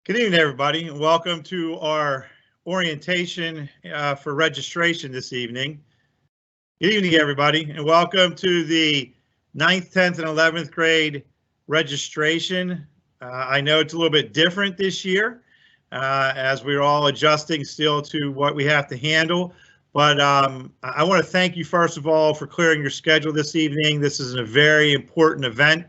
Good evening, everybody, and welcome to our orientation for registration this evening. Good evening, everybody, and welcome to the 9th, 10th, and 11th grade registration. I know it's a little bit different this year as we're all adjusting still to what we have to handle. But I want to thank you, first of all, for clearing your schedule this evening. This is a very important event.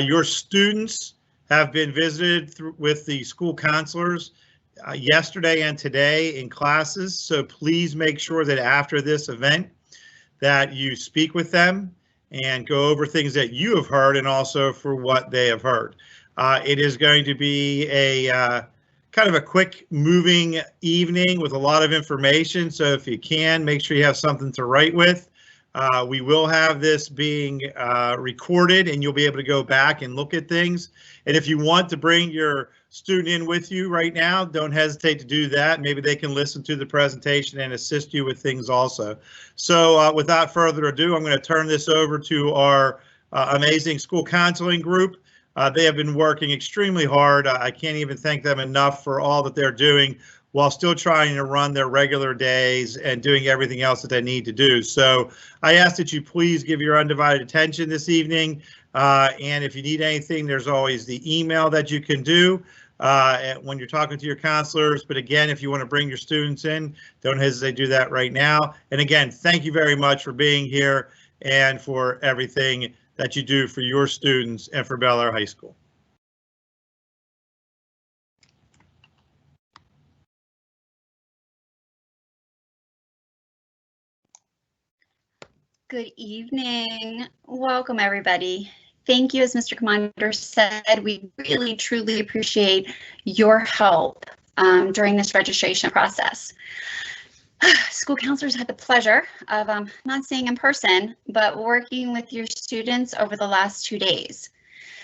Your students have been visited with the school counselors yesterday and today in classes. So please make sure that after this event that you speak with them and go over things that you have heard and also for what they have heard. It is going to be a kind of a quick moving evening with a lot of information. So if you can, make sure you have something to write with. We will have this being recorded and you'll be able to go back and look at things. And if you want to bring your student in with you right now, don't hesitate to do that. Maybe they can listen to the presentation and assist you with things also. So without further ado, I'm going to turn this over to our amazing school counseling group. They have been working extremely hard. I can't even thank them enough for all that they're doing while still trying to run their regular days and doing everything else that they need to do. So I ask that you please give your undivided attention this evening. And if you need anything, there's always the email that you can do when you're talking to your counselors. But again, if you want to bring your students in, don't hesitate to do that right now. And again, thank you very much for being here and for everything that you do for your students and for Bel Air High School. Good evening. Welcome, everybody. Thank you. As Mr. Commander said, we really, truly appreciate your help during this registration process. School counselors had the pleasure of not seeing in person, but working with your students over the last 2 days.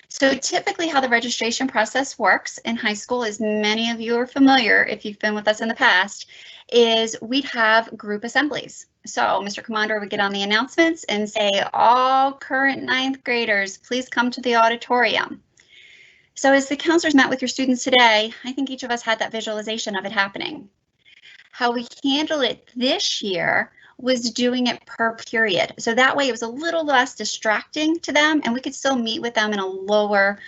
So typically how the registration process works in high school, as many of you are familiar if you've been with us in the past, is we'd have group assemblies. So Mr. Commander would get on the announcements and say, all current 9th graders, please come to the auditorium. So as the counselors met with your students today, I think each of us had that visualization of it happening. How we handled it this year was doing it per period. So that way it was a little less distracting to them and we could still meet with them in a lower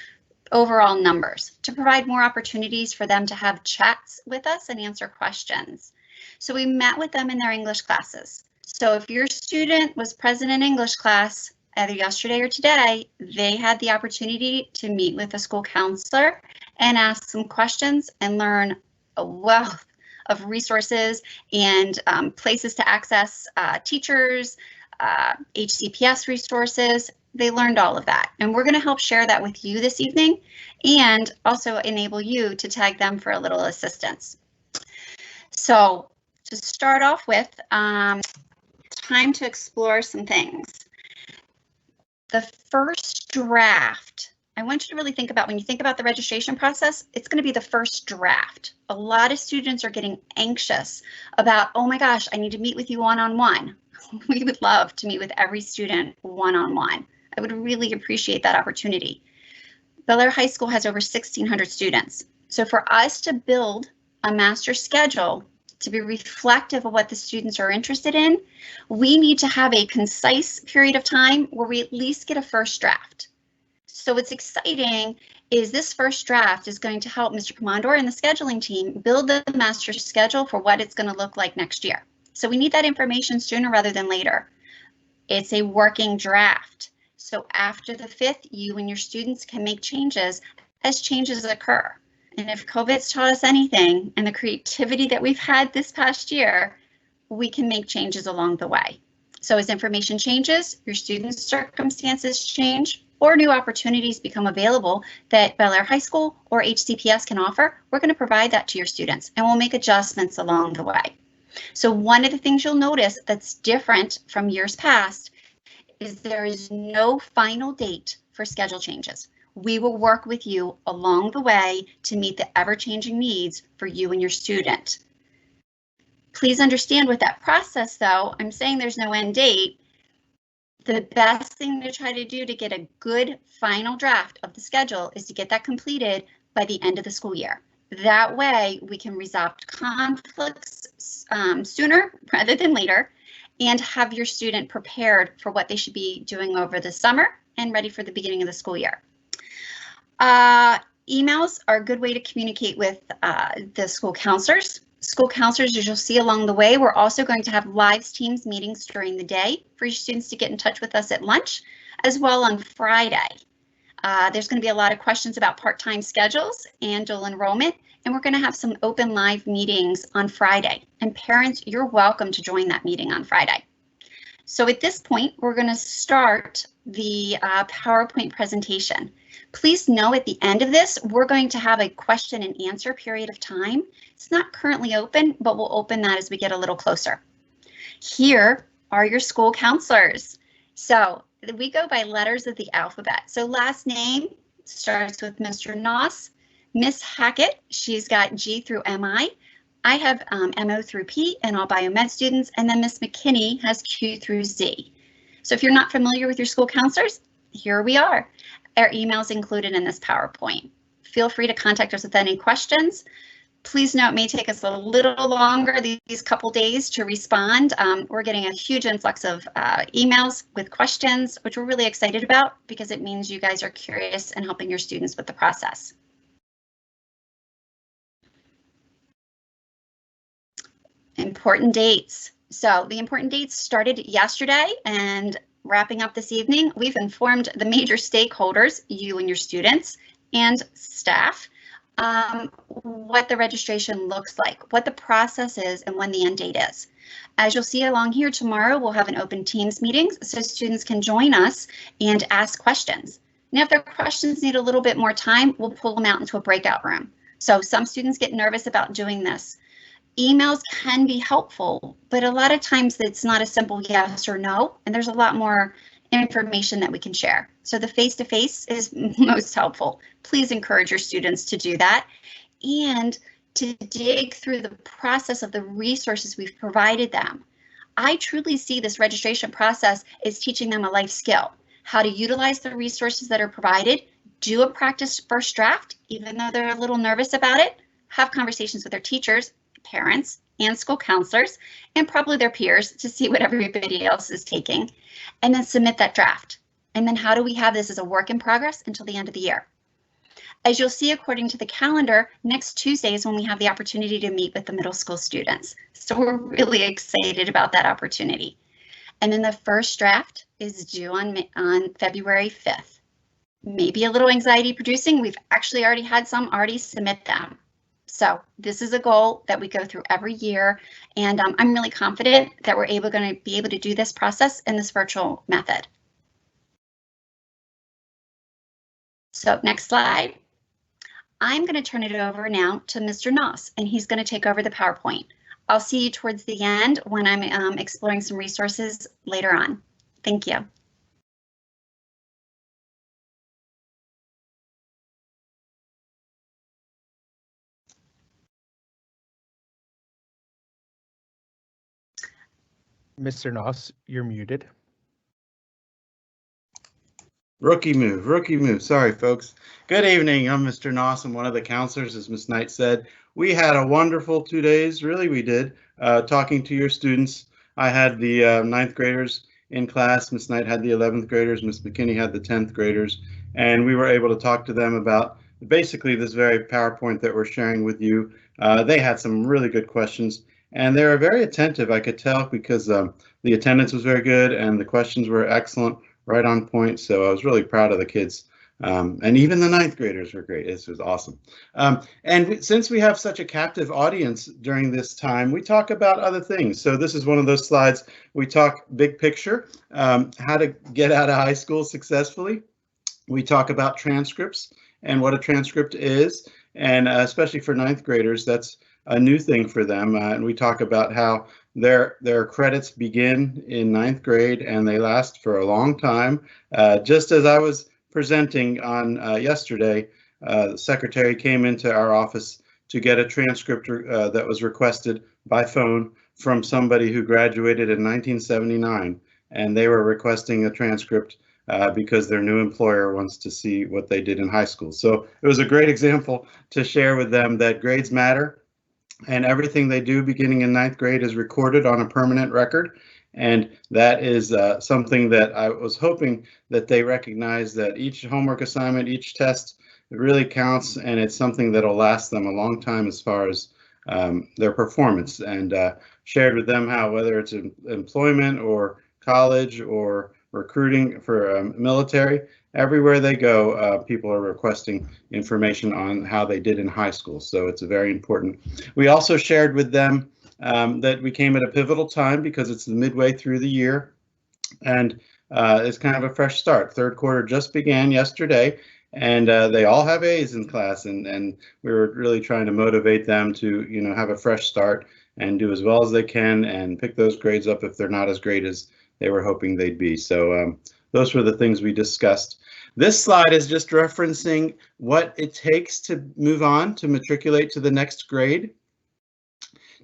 overall numbers to provide more opportunities for them to have chats with us and answer questions. So we met with them in their English classes. So if your student was present in English class, either yesterday or today, they had the opportunity to meet with a school counselor and ask some questions and learn a wealth of resources and places to access teachers, HCPS resources. They learned all of that. And we're going to help share that with you this evening and also enable you to tag them for a little assistance. So to start off with, time to explore some things. The first draft, I want you to really think about when you think about the registration process, it's going to be the first draft. A lot of students are getting anxious about, oh my gosh, I need to meet with you one-on-one. We would love to meet with every student one-on-one. I would really appreciate that opportunity. Bel Air High School has over 1,600 students. So for us to build a master schedule to be reflective of what the students are interested in, we need to have a concise period of time where we at least get a first draft. So what's exciting is this first draft is going to help Mr. Commander and the scheduling team build the master schedule for what it's going to look like next year. So we need that information sooner rather than later. It's a working draft. So after the 5th, you and your students can make changes as changes occur. And if COVID's taught us anything and the creativity that we've had this past year, we can make changes along the way. So as information changes, your students' circumstances change, or new opportunities become available that Bel Air High School or HCPS can offer, we're going to provide that to your students and we'll make adjustments along the way. So one of the things you'll notice that's different from years past is there is no final date for schedule changes. We will work with you along the way to meet the ever-changing needs for you and your student. Please understand with that process, though, I'm saying there's no end date. The best thing to try to do to get a good final draft of the schedule is to get that completed by the end of the school year. That way we can resolve conflicts sooner rather than later and have your student prepared for what they should be doing over the summer and ready for the beginning of the school year. Emails are a good way to communicate with the school counselors. School counselors, as you'll see along the way, we're also going to have live Teams meetings during the day for your students to get in touch with us at lunch, as well on Friday. There's going to be a lot of questions about part-time schedules and dual enrollment, and we're going to have some open live meetings on Friday. And parents, you're welcome to join that meeting on Friday. So at this point, we're going to start the PowerPoint presentation. Please know at the end of this, we're going to have a question and answer period of time. It's not currently open, but we'll open that as we get a little closer. Here are your school counselors. So we go by letters of the alphabet. So last name starts with Mr. Noss. Miss Hackett, she's got G through MI. I have MO through P and all biomed students, and then Miss McKinney has Q through Z. So if you're not familiar with your school counselors, here we are. Our email is included in this PowerPoint. Feel free to contact us with any questions. Please note it may take us a little longer these couple days to respond. We're getting a huge influx of emails with questions, which we're really excited about because it means you guys are curious and helping your students with the process. Important dates. So the important dates started yesterday and wrapping up this evening. We've informed the major stakeholders, you and your students and staff, what the registration looks like, what the process is, and when the end date is. As you'll see along here tomorrow, we'll have an open Teams meeting so students can join us and ask questions. Now, if their questions need a little bit more time, we'll pull them out into a breakout room. So some students get nervous about doing this. Emails can be helpful, but a lot of times it's not a simple yes or no, and there's a lot more information that we can share. So the face-to-face is most helpful. Please encourage your students to do that and to dig through the process of the resources we've provided them. I truly see this registration process as teaching them a life skill, how to utilize the resources that are provided, do a practice first draft, even though they're a little nervous about it, have conversations with their teachers, parents, and school counselors, and probably their peers to see what everybody else is taking, and then submit that draft. And then how do we have this as a work in progress until the end of the year? As you'll see, according to the calendar, next Tuesday is when we have the opportunity to meet with the middle school students. So we're really excited about that opportunity. And then the first draft is due on February 5th. Maybe a little anxiety producing. We've actually already had some already submit them. So this is a goal that we go through every year, and I'm really confident that we're going to be able to do this process in this virtual method. So next slide. I'm going to turn it over now to Mr. Noss, and he's going to take over the PowerPoint. I'll see you towards the end when I'm exploring some resources later on. Thank you. Mr. Noss, you're muted. Rookie move. Sorry, folks. Good evening. I'm Mr. Noss. I'm one of the counselors, as Ms. Knight said. We had a wonderful 2 days, really we did, talking to your students. I had the 9th graders in class. Ms. Knight had the 11th graders. Ms. McKinney had the 10th graders. And we were able to talk to them about basically this very PowerPoint that we're sharing with you. They had some really good questions. And they were very attentive, I could tell, because the attendance was very good and the questions were excellent, right on point. So I was really proud of the kids. And even the 9th graders were great. This was awesome. Since we have such a captive audience during this time, we talk about other things. So this is one of those slides. We talk big picture, how to get out of high school successfully. We talk about transcripts and what a transcript is. And especially for 9th graders, that's a new thing for them, and we talk about how their credits begin in 9th grade and they last for a long time. Just as I was presenting on yesterday, the secretary came into our office to get a transcript that was requested by phone from somebody who graduated in 1979, and they were requesting a transcript because their new employer wants to see what they did in high school. So it was a great example to share with them that grades matter, and everything they do beginning in 9th grade is recorded on a permanent record. And that is something that I was hoping that they recognize, that each homework assignment, each test, it really counts, and it's something that'll last them a long time as far as their performance. And shared with them how, whether it's employment or college or recruiting for military, everywhere they go, people are requesting information on how they did in high school. So it's a very important. We also shared with them that we came at a pivotal time because it's the midway through the year, and it's kind of a fresh start. 3rd quarter just began yesterday, and they all have A's in class, and we were really trying to motivate them to, you know, have a fresh start and do as well as they can and pick those grades up if they're not as great as they were hoping they'd be. So those were the things we discussed. This slide is just referencing what it takes to move on to matriculate to the next grade.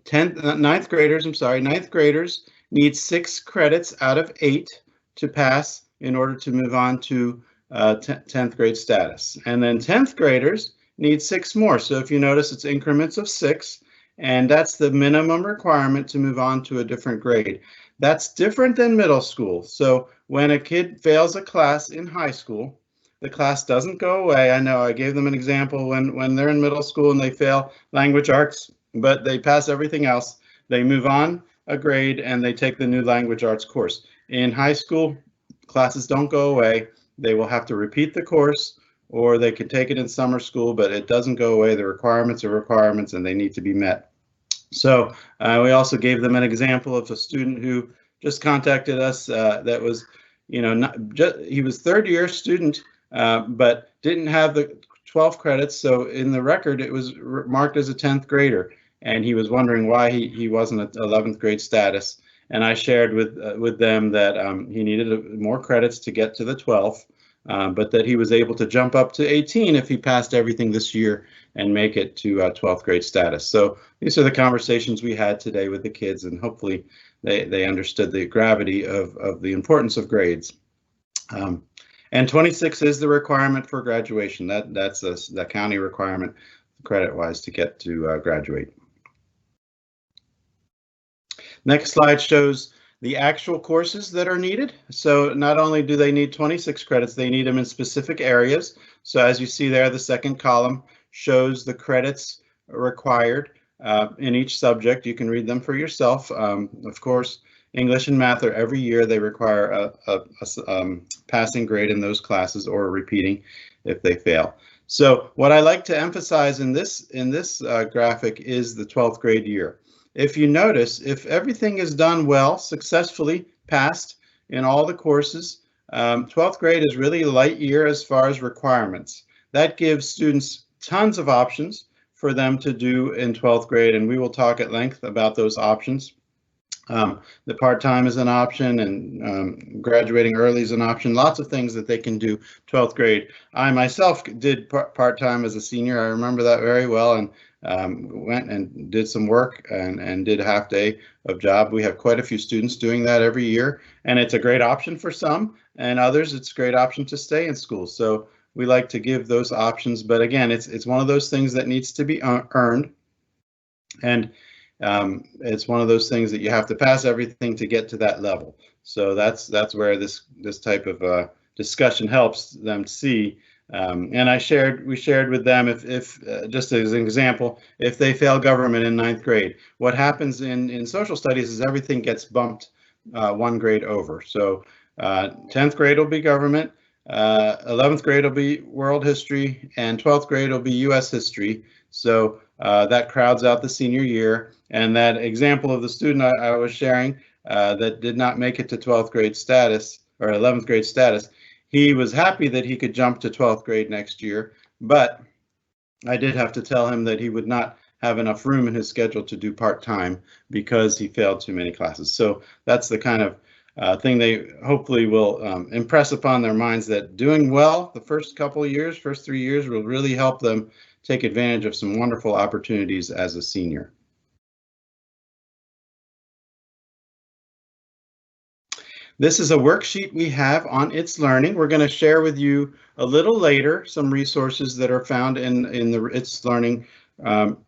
9th graders need 6 credits out of 8 to pass in order to move on to 10th grade status. And then 10th graders need 6 more. So if you notice, it's increments of 6, and that's the minimum requirement to move on to a different grade. That's different than middle school. So when a kid fails a class in high school, the class doesn't go away. I know I gave them an example when they're in middle school and they fail language arts, but they pass everything else. They move on a grade and they take the new language arts course. In high school, classes don't go away. They will have to repeat the course, or they can take it in summer school, but it doesn't go away. The requirements are requirements and they need to be met. So we also gave them an example of a student who just contacted us that was, you know, he was 3rd year student, but didn't have the 12 credits. So in the record, it was marked as a 10th grader, and he was wondering why he wasn't at 11th grade status. And I shared with them that he needed more credits to get to the 12th, but that he was able to jump up to 18 if he passed everything this year and make it to 12th grade status. So these are the conversations we had today with the kids, and hopefully they understood the gravity of the importance of grades. And 26 is the requirement for graduation. That's the county requirement credit-wise to get to graduate. Next slide shows the actual courses that are needed. So not only do they need 26 credits, they need them in specific areas. So as you see there, the second column shows the credits required in each subject. You can read them for yourself. Of course, English and math are every year. They require a passing grade in those classes or repeating if they fail. So what I like to emphasize in this graphic is the 12th grade year. If you notice, if everything is done well, successfully passed in all the courses, 12th grade is really a light year as far as requirements. That gives students tons of options for them to do in 12th grade, and we will talk at length about those options. The part-time is an option, and graduating early is an option. Lots of things that they can do 12th grade. I myself did part-time as a senior. I remember that very well, and went and did some work and did a half day of job. We have quite a few students doing that every year, and it's a great option for some, and others it's a great option to stay in school. So we like to give those options, but again, it's one of those things that needs to be earned, and it's one of those things that you have to pass everything to get to that level. So that's where this type of discussion helps them see. And we shared with them if just as an example, if they fail government in 9th grade, what happens in social studies is everything gets bumped 1 grade over. So 10th grade will be government, 11th grade will be world history, and 12th grade will be US history. So that crowds out the senior year. And that example of the student I was sharing that did not make it to 12th grade status or 11th grade status, he was happy that he could jump to 12th grade next year, but I did have to tell him that he would not have enough room in his schedule to do part-time because he failed too many classes. So that's the kind of thing they hopefully will impress upon their minds, that doing well the first 3 years will really help them take advantage of some wonderful opportunities as a senior. This is a worksheet we have on It's Learning. We're going to share with you a little later some resources that are found in the It's Learning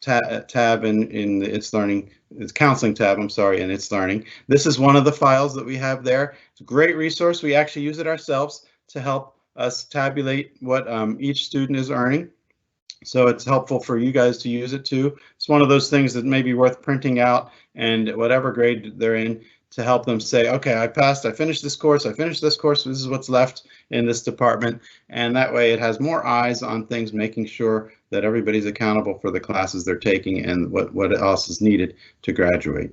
tab in the It's Learning, it's counseling tab, I'm sorry, in It's Learning. This is one of the files that we have there. It's a great resource. We actually use it ourselves to help us tabulate what each student is earning. So it's helpful for you guys to use it too. It's one of those things that may be worth printing out and whatever grade they're in to help them say, okay, I passed, I finished this course, this is what's left in this department. And that way it has more eyes on things, making sure that everybody's accountable for the classes they're taking and what else is needed to graduate.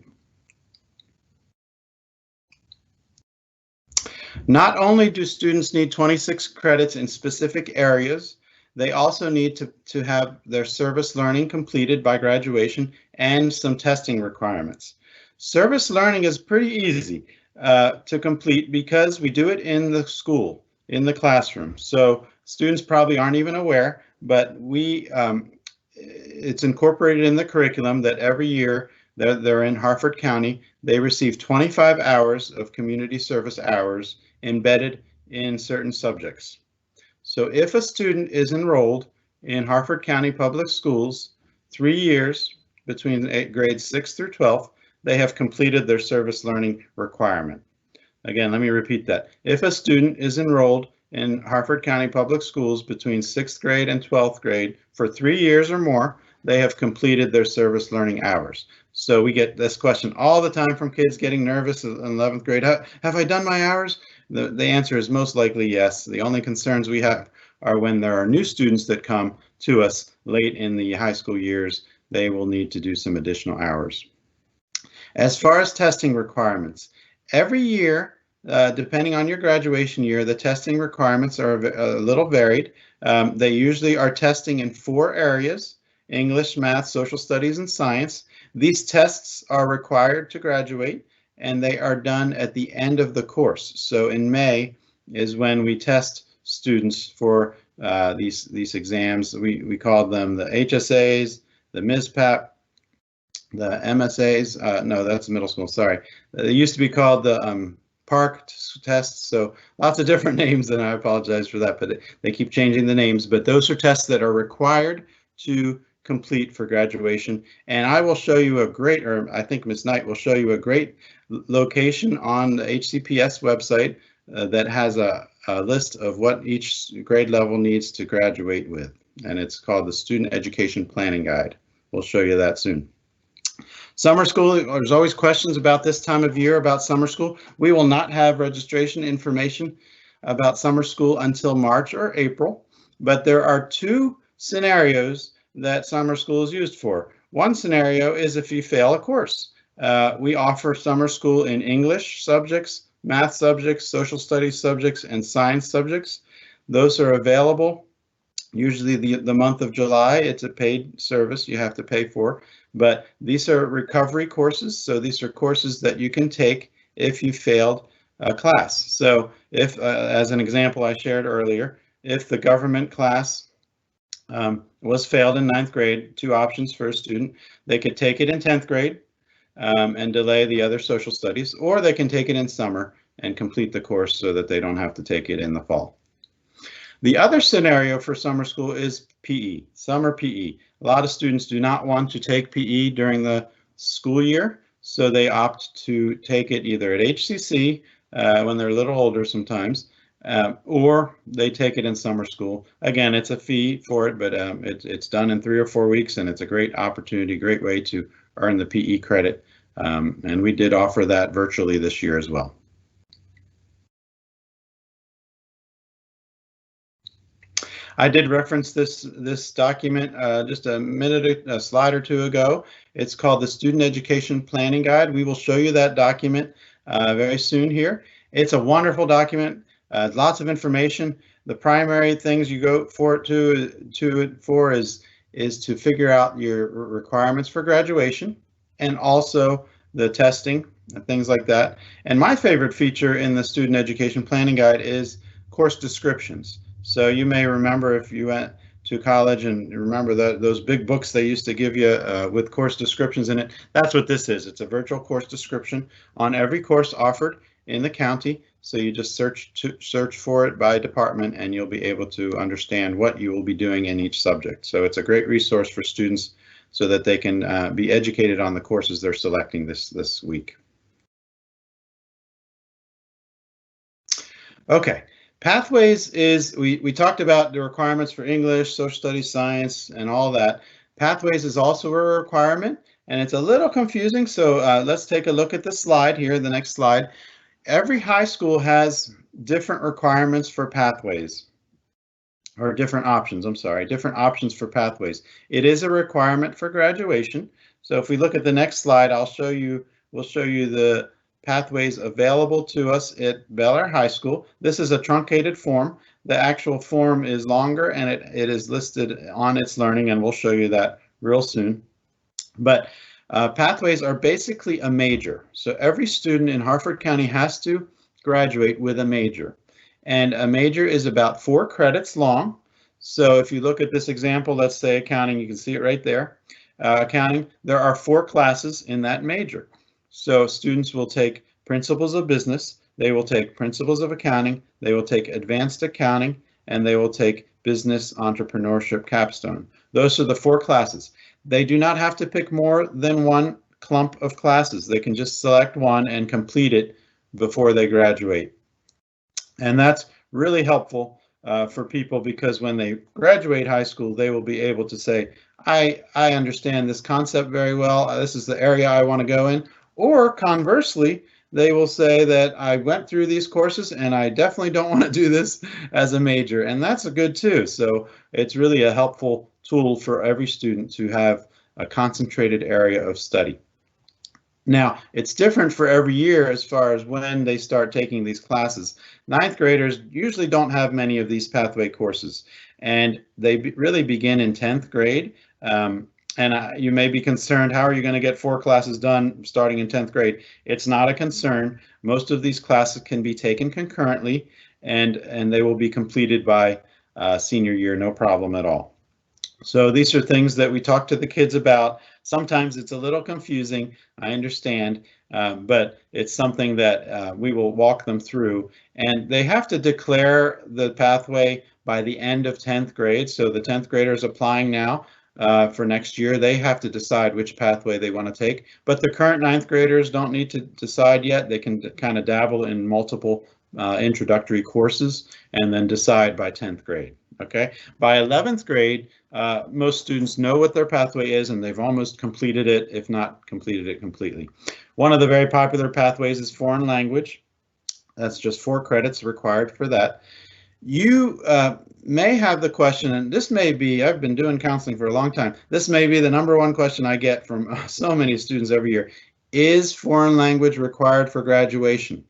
Not only do students need 26 credits in specific areas, they also need to have their service learning completed by graduation and some testing requirements. Service learning is pretty easy to complete because we do it in the school, in the classroom. So students probably aren't even aware, but it's incorporated in the curriculum that every year they're in Harford County, they receive 25 hours of community service hours embedded in certain subjects. So if a student is enrolled in Harford County Public Schools 3 years between grades 6 through 12, they have completed their service learning requirement. Again, let me repeat that. If a student is enrolled in Harford County Public Schools between 6th grade and 12th grade for 3 years or more, they have completed their service learning hours. So we get this question all the time from kids getting nervous in 11th grade. Have I done my hours? The answer is most likely yes. The only concerns we have are when there are new students that come to us late in the high school years, they will need to do some additional hours. As far as testing requirements, every year, depending on your graduation year, the testing requirements are a little varied. They usually are testing in 4 areas: English, math, social studies, and science. These tests are required to graduate, and they are done at the end of the course. So in May is when we test students for these exams. We call them the HSAs, the MSPAP, the MSAs. No, that's middle school, sorry. They used to be called the PARC tests, so lots of different names, and I apologize for that, but they keep changing the names. But those are tests that are required to complete for graduation. And I will show you a great, or I think Ms. Knight will show you a great location on the HCPS website that has a list of what each grade level needs to graduate with. And it's called the Student Education Planning Guide. We'll show you that soon. Summer school, there's always questions about this time of year about summer school. We will not have registration information about summer school until March or April, but there are 2 scenarios that summer school is used for. One scenario is if you fail a course. We offer summer school in English subjects, math subjects, social studies subjects, and science subjects. Those are available usually the month of July. It's a paid service you have to pay for, but these are recovery courses. So these are courses that you can take if you failed a class. So if, as an example I shared earlier, if the government class was failed in 9th grade, 2 options for a student. They could take it in 10th grade and delay the other social studies, or they can take it in summer and complete the course so that they don't have to take it in the fall. The other scenario for summer school is PE, summer PE. A lot of students do not want to take PE during the school year, so they opt to take it either at HCC when they're a little older sometimes, or they take it in summer school. Again, it's a fee for it, but it's done in 3 or 4 weeks, and it's a great opportunity, great way to earn the PE credit. And we did offer that virtually this year as well. I did reference this document just a slide or 2 ago. It's called the Student Education Planning Guide. We will show you that document very soon here. It's a wonderful document. Lots of information. The primary things you go for it is to figure out your requirements for graduation, and also the testing and things like that. And my favorite feature in the Student Education Planning Guide is course descriptions. So you may remember, if you went to college and remember those big books they used to give you with course descriptions in it, that's what this is. It's a virtual course description on every course offered in the county. So you just search for it by department, and you'll be able to understand what you will be doing in each subject. So it's a great resource for students so that they can be educated on the courses they're selecting this week. Okay, Pathways is, we talked about the requirements for English, social studies, science, and all that. Pathways is also a requirement, and it's a little confusing. So let's take a look at the slide here, the next slide. Every high school has different requirements for pathways, or different options, I'm sorry, different options for pathways. It is a requirement for graduation. So if we look at the next slide, we'll show you the pathways available to us at Bel Air High School. This is a truncated form. The actual form is longer, and it is listed on its learning, and we'll show you that real soon. But pathways are basically a major. So every student in Harford County has to graduate with a major. And a major is about 4 credits long. So if you look at this example, let's say accounting, you can see it right there. Accounting, there are 4 classes in that major. So students will take Principles of Business, they will take Principles of Accounting, they will take Advanced Accounting, and they will take Business Entrepreneurship Capstone. Those are the 4 classes. They do not have to pick more than one clump of classes. They can just select one and complete it before they graduate. And that's really helpful for people, because when they graduate high school, they will be able to say, I understand this concept very well. This is the area I want to go in. Or conversely, they will say that I went through these courses and I definitely don't want to do this as a major. And that's a good too. So it's really a helpful tool for every student to have a concentrated area of study. Now, it's different for every year as far as when they start taking these classes. 9th graders usually don't have many of these pathway courses, and they really begin in 10th grade. You may be concerned, how are you going to get 4 classes done starting in 10th grade? It's not a concern. Most of these classes can be taken concurrently, and they will be completed by senior year, no problem at all. So these are things that we talk to the kids about. Sometimes it's a little confusing, I understand, but it's something that we will walk them through. And they have to declare the pathway by the end of 10th grade. So the 10th graders applying now for next year, they have to decide which pathway they want to take. But the current 9th graders don't need to decide yet. They can kind of dabble in multiple introductory courses and then decide by 10th grade. Okay, by 11th grade, most students know what their pathway is, and they've almost completed it, if not completed it completely. One of the very popular pathways is foreign language. That's just 4 credits required for that. You may have the question, and this may be, I've been doing counseling for a long time, this may be the #1 question I get from so many students every year. Is foreign language required for graduation?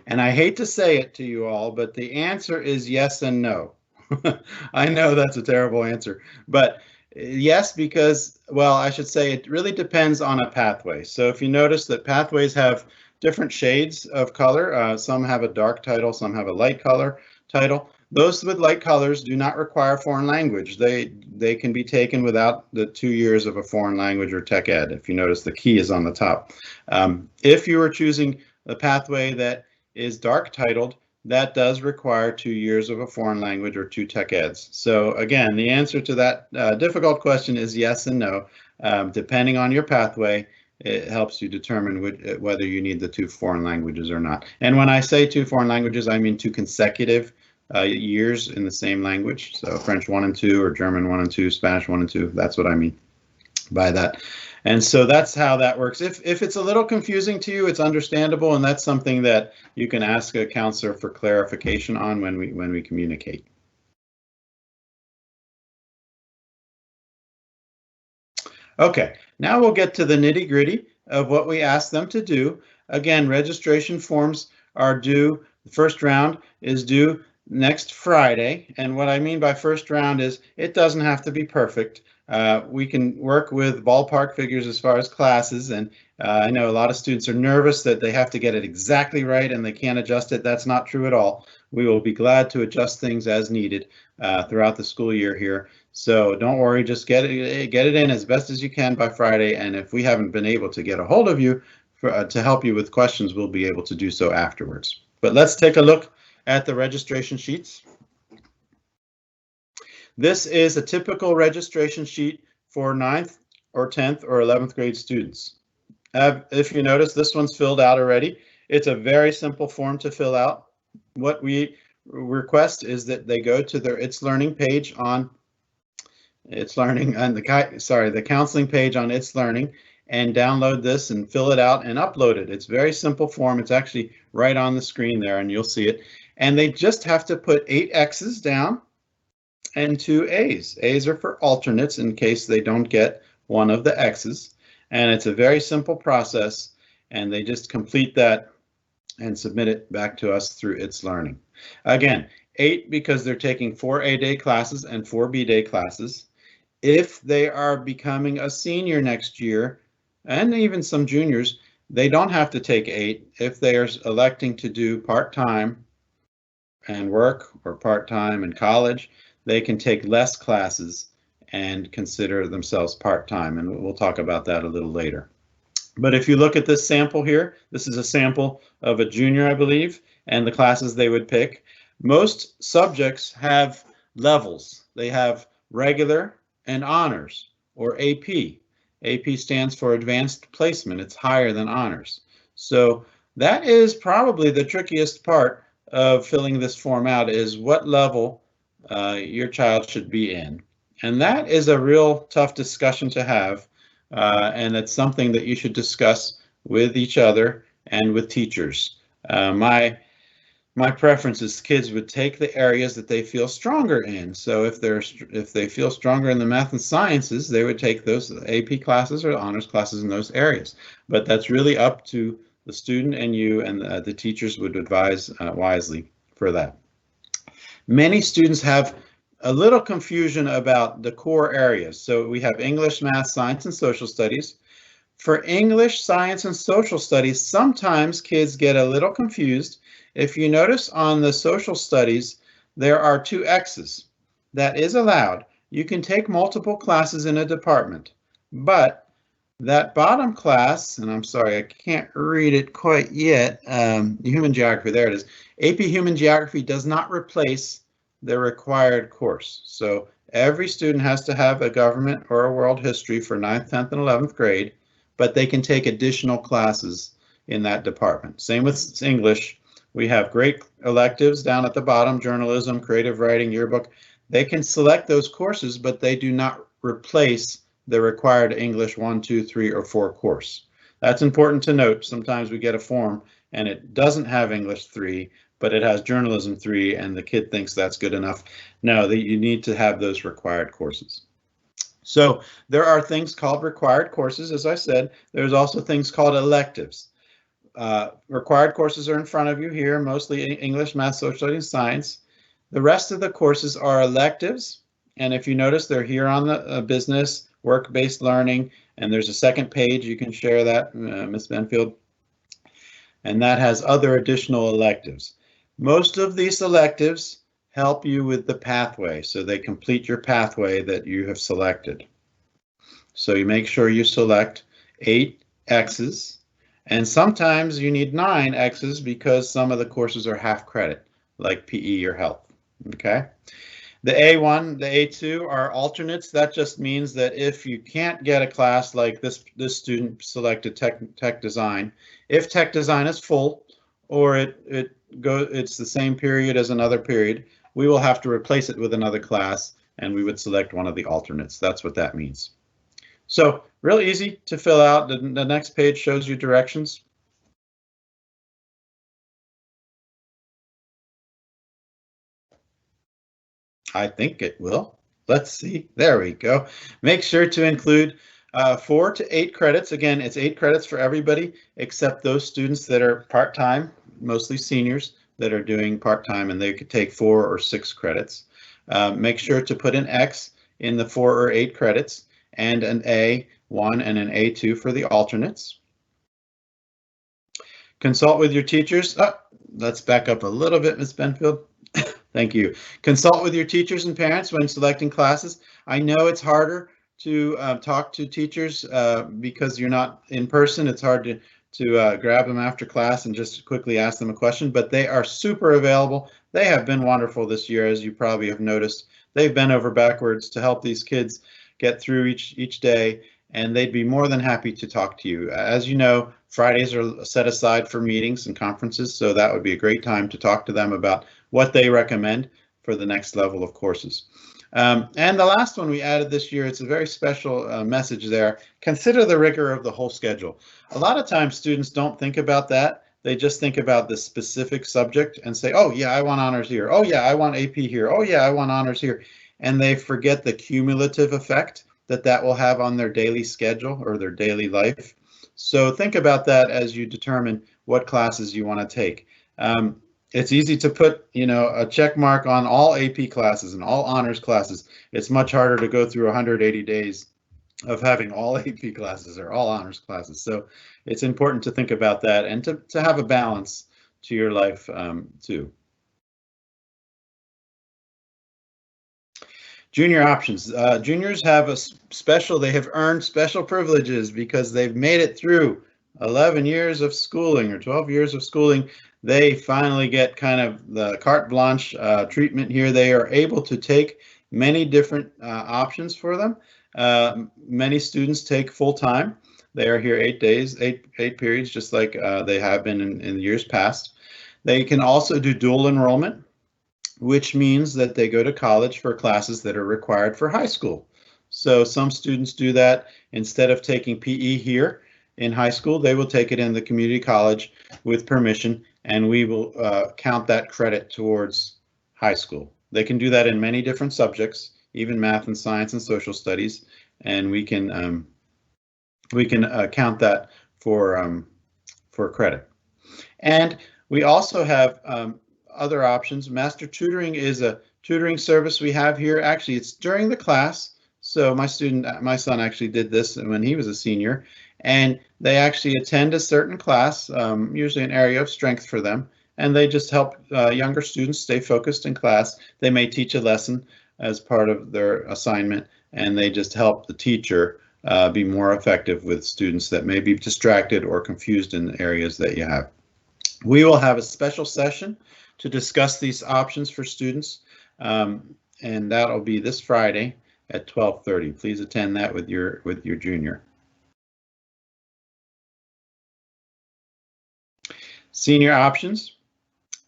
And I hate to say it to you all, but the answer is yes and no. I know that's a terrible answer, but yes, because, well, I should say it really depends on a pathway. So if you notice that pathways have different shades of color, some have a dark title, some have a light color title. Those with light colors do not require foreign language. They can be taken without the 2 years of a foreign language or tech ed. If you notice, the key is on the top. If you are choosing a pathway that is dark titled, that does require 2 years of a foreign language or 2 tech eds. So again, the answer to that difficult question is yes and no. Depending on your pathway, it helps you determine whether you need the 2 foreign languages or not. And when I say 2 foreign languages, I mean 2 consecutive years in the same language. So French 1 and 2, or German 1 and 2, Spanish 1 and 2. That's what I mean by that. And so that's how that works. If it's a little confusing to you, it's understandable, and that's something that you can ask a counselor for clarification on when we communicate. Okay, now we'll get to the nitty-gritty of what we ask them to do. Again, registration forms are due, the first round is due next Friday, and what I mean by first round is it doesn't have to be perfect. We can work with ballpark figures as far as classes, and I know a lot of students are nervous that they have to get it exactly right and they can't adjust it. That's not true at all. We will be glad to adjust things as needed throughout the school year here. So don't worry, just get it in as best as you can by Friday, and if we haven't been able to get a hold of you to help you with questions, we'll be able to do so afterwards. But let's take a look at the registration sheets. This is a typical registration sheet for 9th or 10th or 11th grade students. If you notice, this one's filled out already. It's a very simple form to fill out. What we request is that they go to their It's Learning page on It's Learning and the counseling page on It's Learning, and download this and fill it out and upload it. It's a very simple form. It's actually right on the screen there and you'll see it. And they just have to put 8 X's down and 2 A's. A's are for alternates in case they don't get one of the X's. And it's a very simple process, and they just complete that and submit it back to us through It's Learning. Again, 8 because they're taking 4 A-day classes and 4 B-day classes. If they are becoming a senior next year, and even some juniors, they don't have to take 8. If they are electing to do part-time and work or part-time in college, they can take less classes and consider themselves part-time, and we'll talk about that a little later. But if you look at this sample here, this is a sample of a junior, I believe, and the classes they would pick. Most subjects have levels. They have regular and honors, or AP. AP stands for Advanced Placement. It's higher than honors. So that is probably the trickiest part of filling this form out, is what level your child should be in. And that is a real tough discussion to have, and it's something that you should discuss with each other and with teachers. My preference is kids would take the areas that they feel stronger in. So if they feel stronger in the math and sciences, they would take those AP classes or honors classes in those areas. But that's really up to the student and you, and the teachers would advise wisely for that. Many students have a little confusion about the core areas. So we have English, math, science, and social studies. For English, science, and social studies, sometimes kids get a little confused. If you notice on the social studies, there are 2 X's. That is allowed. You can take multiple classes in a department, but that bottom class, and I'm sorry, I can't read it quite yet, Human Geography, there it is. AP Human Geography does not replace the required course. So every student has to have a government or a world history for 9th, 10th, and 11th grade, but they can take additional classes in that department. Same with English. We have great electives down at the bottom: journalism, creative writing, yearbook. They can select those courses, but they do not replace the required English 1, 2, 3, or 4 course. That's important to note. Sometimes we get a form and it doesn't have English 3, but it has journalism 3, and the kid thinks that's good enough. No, you need to have those required courses. So there are things called required courses, as I said. There's also things called electives. Required courses are in front of you here, mostly English, math, social studies, science. The rest of the courses are electives, and if you notice, they're here on the business, work-based learning, and there's a second page. You can share that, Ms. Benfield, and that has other additional electives. Most of these electives help you with the pathway, so they complete your pathway that you have selected. So you make sure you select 8 X's, and sometimes you need 9 X's because some of the courses are half credit, like PE or health. Okay. The A1, the A2 are alternates. That just means that if you can't get a class like this student selected tech design, if tech design is full or it's the same period as another period, we will have to replace it with another class, and we would select one of the alternates. That's what that means. So real easy to fill out. The next page shows you directions. I think it will. Let's see. There we go. Make sure to include 4 to 8 credits. Again, it's 8 credits for everybody except those students that are part-time, mostly seniors that are doing part-time, and they could take 4 or 6 credits. Make sure to put an X in the 4 or 8 credits and an A1 and an A2 for the alternates. Consult with your teachers. Let's back up a little bit, Ms. Benfield. Thank you. Consult with your teachers and parents when selecting classes. I know it's harder to talk to teachers because you're not in person. It's hard to grab them after class and just quickly ask them a question, but they are super available. They have been wonderful this year, as you probably have noticed. They've bent over backwards to help these kids get through each day, and they'd be more than happy to talk to you. As you know, Fridays are set aside for meetings and conferences, so that would be a great time to talk to them about what they recommend for the next level of courses. And the last one we added this year, it's a very special message there. Consider the rigor of the whole schedule. A lot of times students don't think about that. They just think about the specific subject and say, oh yeah, I want honors here. Oh yeah, I want AP here. Oh yeah, I want honors here. And they forget the cumulative effect that will have on their daily schedule or their daily life. So think about that as you determine what classes you want to take. It's easy to put, a check mark on all AP classes and all honors classes. It's much harder to go through 180 days of having all AP classes or all honors classes. So it's important to think about that and to have a balance to your life too. Junior options. Juniors have they have earned special privileges because they've made it through 11 years of schooling or 12 years of schooling. They finally get kind of the carte blanche treatment here. They are able to take many different options for them. Many students take full time. They are here 8 days, eight periods, just like they have been in years past. They can also do dual enrollment, which means that they go to college for classes that are required for high school. So some students do that. Instead of taking PE here in high school, they will take it in the community college with permission, and we will count that credit towards high school. They can do that in many different subjects, even math and science and social studies, and we can count that for credit. And we also have other options. Master Tutoring is a tutoring service we have here. Actually, it's during the class. So my son actually did this when he was a senior, and they actually attend a certain class, usually an area of strength for them, and they just help younger students stay focused in class. They may teach a lesson as part of their assignment, and they just help the teacher be more effective with students that may be distracted or confused in the areas that you have. We will have a special session to discuss these options for students, and that'll be this Friday at 12:30. Please attend that with your junior. Senior options,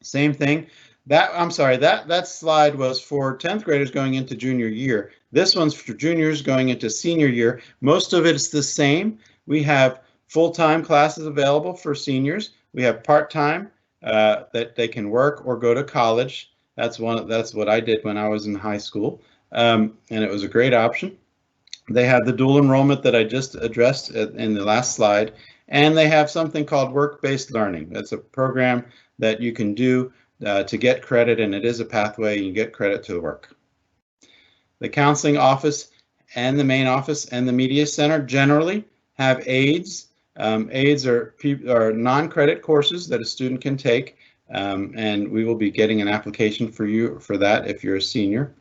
same thing. That slide was for 10th graders going into junior year. This one's for juniors going into senior year. Most of it is the same. We have full-time classes available for seniors. We have part-time that they can work or go to college. That's what I did when I was in high school, and it was a great option. They have the dual enrollment that I just addressed in the last slide, and they have something called work-based learning. That's a program that you can do to get credit, and it is a pathway. You get credit to the work. The counseling office and the main office and the media center generally have aids. Aids are non-credit courses that a student can take, and we will be getting an application for you for that if you're a senior.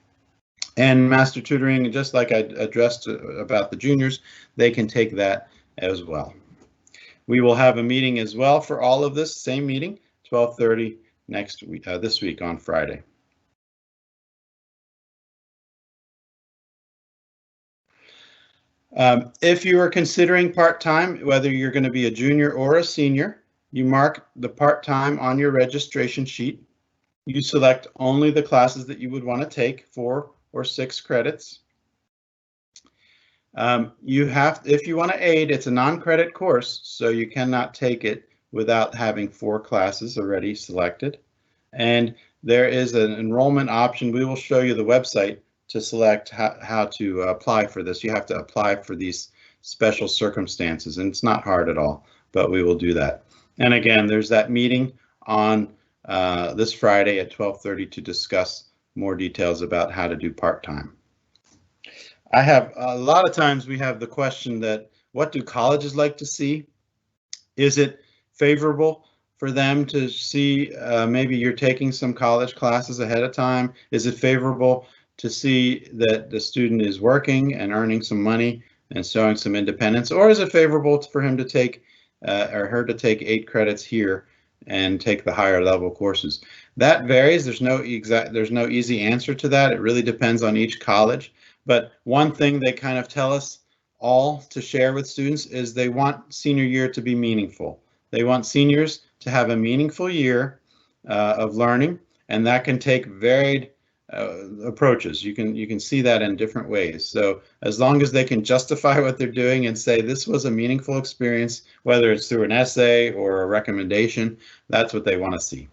And Master Tutoring, just like I addressed about the juniors, they can take that as well. We will have a meeting as well for all of this, same meeting, 12:30 next week, this week on Friday. If you are considering part-time, whether you're going to be a junior or a senior, you mark the part-time on your registration sheet. You select only the classes that you would want to take, 4 or 6 credits. If you want to aid, it's a non-credit course, so you cannot take it without having 4 classes already selected. And there is an enrollment option. We will show you the website to select how to apply for this. You have to apply for these special circumstances, and it's not hard at all, but we will do that. And again, there's that meeting on this Friday at 12:30 to discuss more details about how to do part-time. I have a lot of times we have the question that what do colleges like to see? Is it favorable for them to see maybe you're taking some college classes ahead of time? Is it favorable to see that the student is working and earning some money and showing some independence? Or is it favorable for him to take or her to take 8 credits here and take the higher level courses. That varies. There's no easy answer to that. It really depends on each college. But one thing they kind of tell us all to share with students is they want senior year to be meaningful. They want seniors to have a meaningful year of learning, and that can take varied approaches. You can see that in different ways. So as long as they can justify what they're doing and say this was a meaningful experience, whether it's through an essay or a recommendation, that's what they want to see.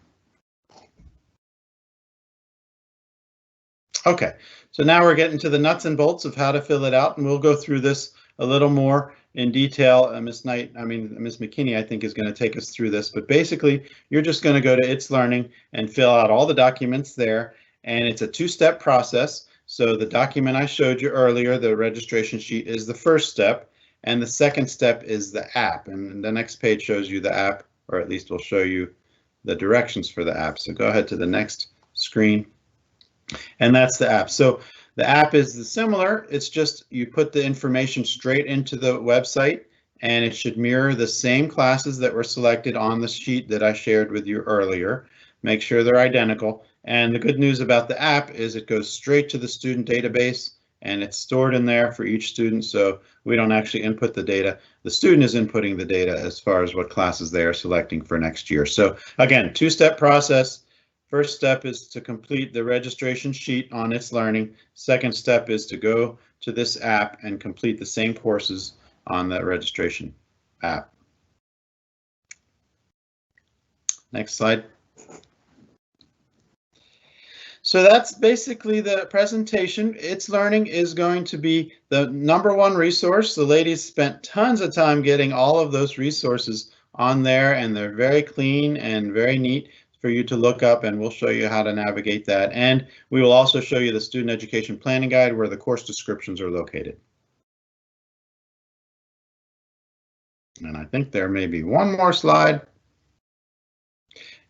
Okay, so now we're getting to the nuts and bolts of how to fill it out, and we'll go through this a little more in detail. Miss McKinney, I think, is going to take us through this, but basically you're just going to go to It's Learning and fill out all the documents there, and it's a 2-step process. So the document I showed you earlier, the registration sheet, is the first step, and the second step is the app, and the next page shows you the app, or at least will show you the directions for the app. So go ahead to the next screen, and that's the app. So the app is similar. It's just you put the information straight into the website, and it should mirror the same classes that were selected on the sheet that I shared with you earlier. Make sure they're identical. And the good news about the app is it goes straight to the student database, and it's stored in there for each student, so we don't actually input the data. The student is inputting the data as far as what classes they are selecting for next year. So again, 2-step process. First step is to complete the registration sheet on It's Learning. Second step is to go to this app and complete the same courses on that registration app. Next slide. So that's basically the presentation. It's Learning is going to be the #1 resource. The ladies spent tons of time getting all of those resources on there, and they're very clean and very neat for you to look up, and we'll show you how to navigate that. And we will also show you the Student Education Planning Guide where the course descriptions are located. And I think there may be one more slide.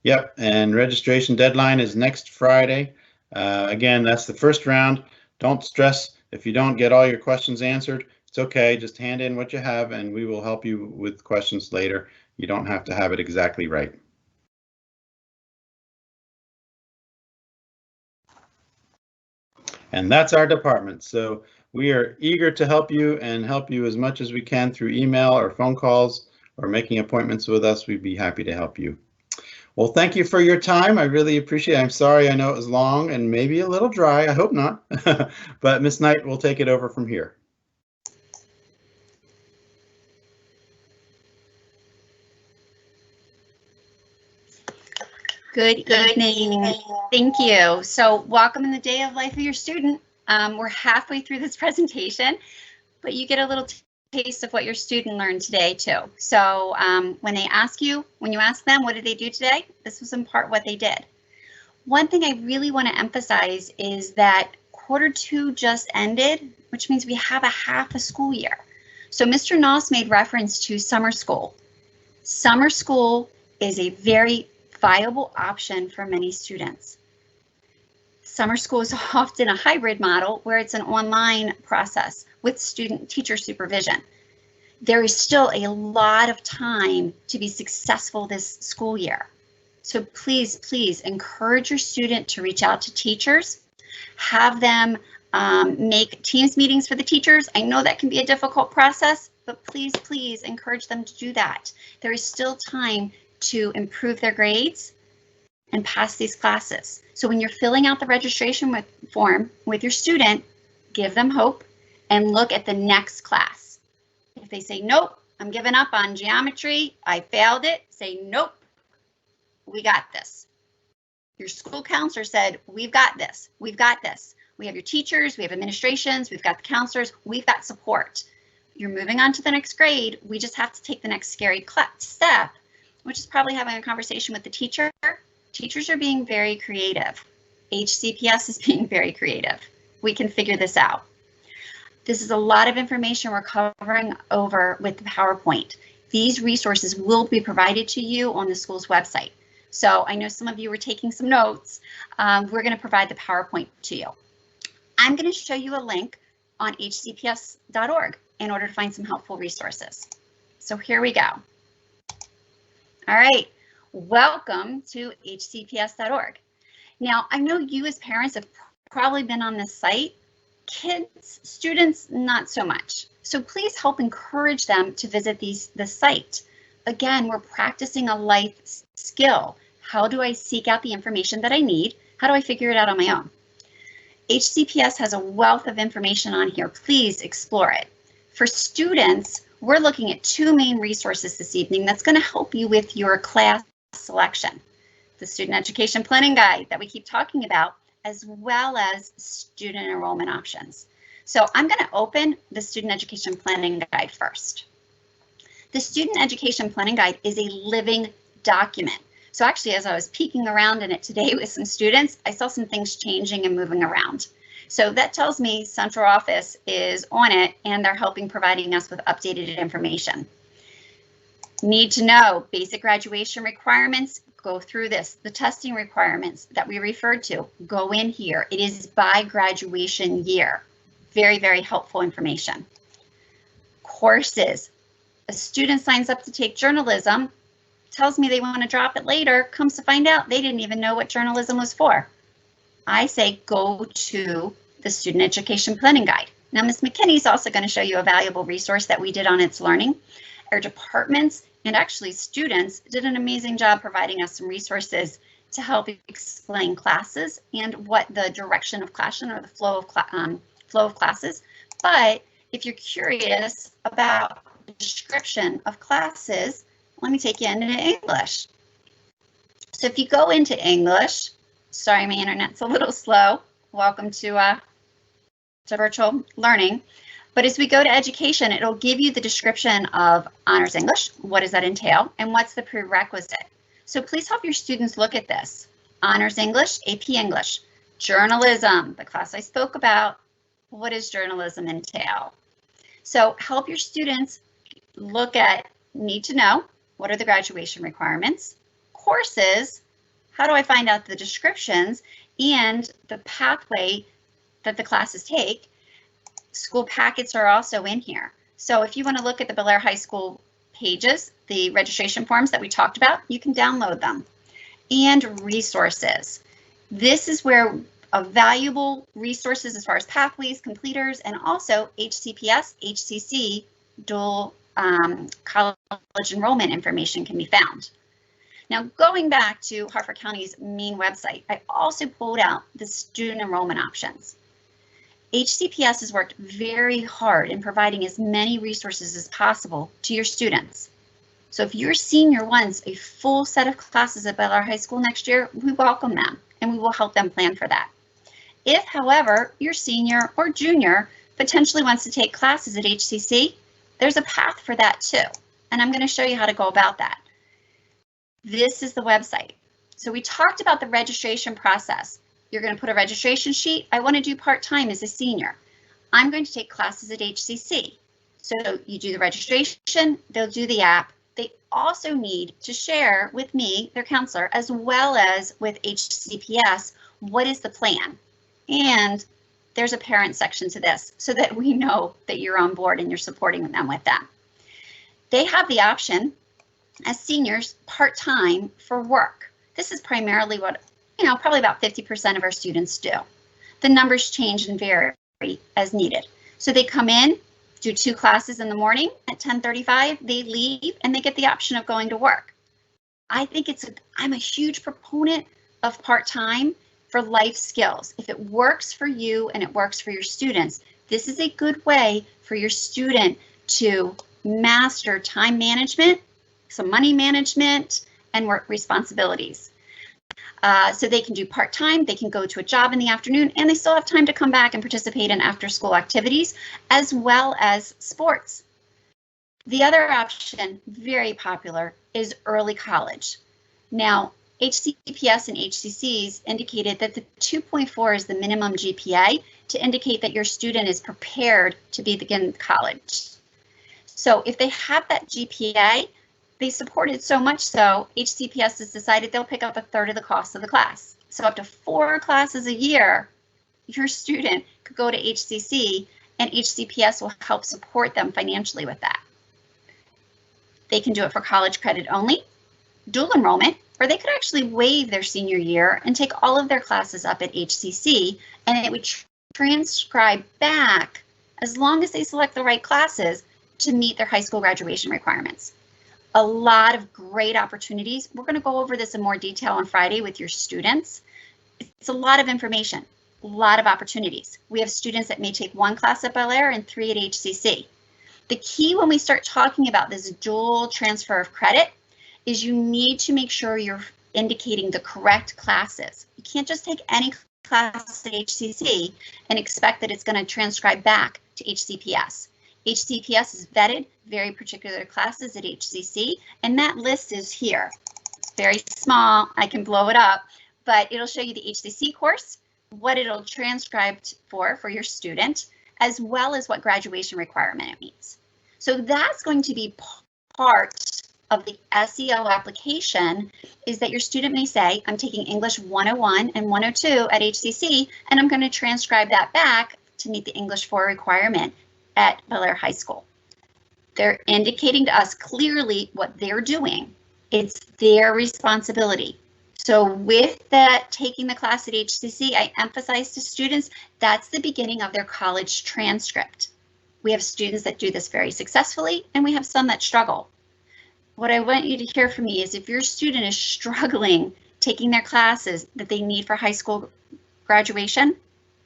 Yep, and registration deadline is next Friday. Again, that's the first round. Don't stress if you don't get all your questions answered. It's okay, just hand in what you have and we will help you with questions later. You don't have to have it exactly right. And that's our department. So we are eager to help you and help you as much as we can through email or phone calls or making appointments with us. We'd be happy to help you. Well, thank you for your time. I really appreciate it. I'm sorry, I know it was long and maybe a little dry. I hope not. But Ms. Knight will take it over from here. Good evening. Thank you. So welcome in the day of life of your student. We're halfway through this presentation, but you get a little taste of what your student learned today too. So when you ask them, what did they do today? This was in part what they did. One thing I really want to emphasize is that Q2 just ended, which means we have a half a school year. So Mr. Noss made reference to summer school. Summer school is a very viable option for many students. Summer school is often a hybrid model where it's an online process with student-teacher supervision. There is still a lot of time to be successful this school year. So please encourage your student to reach out to teachers, have them make Teams meetings for the teachers. I know that can be a difficult process, but please encourage them to do that. There is still time to improve their grades and pass these classes. So when you're filling out the registration form with your student, give them hope and look at the next class. If they say, nope, I'm giving up on geometry, I failed it, say, nope, we got this. Your school counselor said, we've got this, we've got this. We have your teachers, we have administrations, we've got the counselors, we've got support. You're moving on to the next grade, we just have to take the next scary step, which is probably having a conversation with the teacher. Teachers are being very creative. HCPS is being very creative. We can figure this out. This is a lot of information we're covering over with the PowerPoint. These resources will be provided to you on the school's website. So I know some of you were taking some notes. We're going to provide the PowerPoint to you. I'm going to show you a link on hcps.org in order to find some helpful resources. So here we go. All right, welcome to hcps.org. Now, I know you as parents have probably been on this site. Kids, students, not so much. So please help encourage them to visit the site. Again, we're practicing a life skill. How do I seek out the information that I need? How do I figure it out on my own? HCPS has a wealth of information on here. Please explore it. For students, we're looking at two main resources this evening that's going to help you with your class selection. The Student Education Planning Guide that we keep talking about, as well as student enrollment options. So I'm going to open the Student Education Planning Guide first. The Student Education Planning Guide is a living document. So actually, as I was peeking around in it today with some students, I saw some things changing and moving around. So that tells me central office is on it and they're providing us with updated information. Need to know basic graduation requirements, go through this. The testing requirements that we referred to, go in here. It is by graduation year. Very, very helpful information. Courses. A student signs up to take journalism, tells me they want to drop it later, comes to find out they didn't even know what journalism was for. I say go to the Student Education Planning Guide. Now, Ms. McKinney's also going to show you a valuable resource that we did on It's Learning. Our departments and actually students did an amazing job providing us some resources to help explain classes and what the direction of classroom or the flow of classes. But if you're curious about the description of classes, let me take you into English. So if you go into English, sorry, my internet's a little slow. Welcome to virtual learning. But as we go to education, it'll give you the description of Honors English. What does that entail? And what's the prerequisite? So please help your students look at this. Honors English, AP English, journalism, the class I spoke about. What does journalism entail? So help your students look at need to know. What are the graduation requirements? Courses, how do I find out the descriptions and the pathway that the classes take? School packets are also in here. So if you want to look at the Bel Air High School pages, the registration forms that we talked about, you can download them. And resources. This is where valuable resources as far as pathways, completers, and also HCPS, HCC, dual college enrollment information can be found. Now, going back to Harford County's main website, I also pulled out the student enrollment options. HCPS has worked very hard in providing as many resources as possible to your students. So if your senior wants a full set of classes at Bel Air High School next year, we welcome them and we will help them plan for that. If, however, your senior or junior potentially wants to take classes at HCC, there's a path for that too. And I'm going to show you how to go about that. This is the website. So we talked about the registration process. You're going to put a registration sheet. I want to do part-time as a senior. I'm going to take classes at HCC. So you do the registration, they'll do the app. They also need to share with me, their counselor, as well as with HCPS, what is the plan? And there's a parent section to this so that we know that you're on board and you're supporting them with that. They have the option as seniors part-time for work. This is primarily what, probably about 50% of our students do. The numbers change and vary as needed. So they come in, do 2 classes in the morning at 10:35, they leave and they get the option of going to work. I think I'm a huge proponent of part-time for life skills. If it works for you and it works for your students, this is a good way for your student to master time management, some money management, and work responsibilities. So they can do part-time, they can go to a job in the afternoon, and they still have time to come back and participate in after-school activities, as well as sports. The other option, very popular, is early college. Now, HCPS and HCCs indicated that the 2.4 is the minimum GPA to indicate that your student is prepared to begin college. So if they have that GPA, they support it so much so, HCPS has decided they'll pick up a third of the cost of the class. So up to 4 classes a year, your student could go to HCC and HCPS will help support them financially with that. They can do it for college credit only. dual enrollment, or they could actually waive their senior year and take all of their classes up at HCC, and it would transcribe back as long as they select the right classes to meet their high school graduation requirements. A lot of great opportunities. We're going to go over this in more detail on Friday with your students. It's a lot of information, a lot of opportunities. We have students that may take 1 class at Bel Air and 3 at HCC. The key when we start talking about this dual transfer of credit is you need to make sure you're indicating the correct classes. You can't just take any class at HCC and expect that it's going to transcribe back to HCPS. HCPS is vetted very particular classes at HCC, and that list is here. It's very small. I can blow it up, but it'll show you the HCC course, what it'll transcribe for your student, as well as what graduation requirement it meets. So that's going to be part of the SEL application, is that your student may say, I'm taking English 101 and 102 at HCC, and I'm going to transcribe that back to meet the English 4 requirement at Bel Air High School. They're indicating to us clearly what they're doing. It's their responsibility. So with that, taking the class at HCC, I emphasize to students, that's the beginning of their college transcript. We have students that do this very successfully, and we have some that struggle. What I want you to hear from me is if your student is struggling taking their classes that they need for high school graduation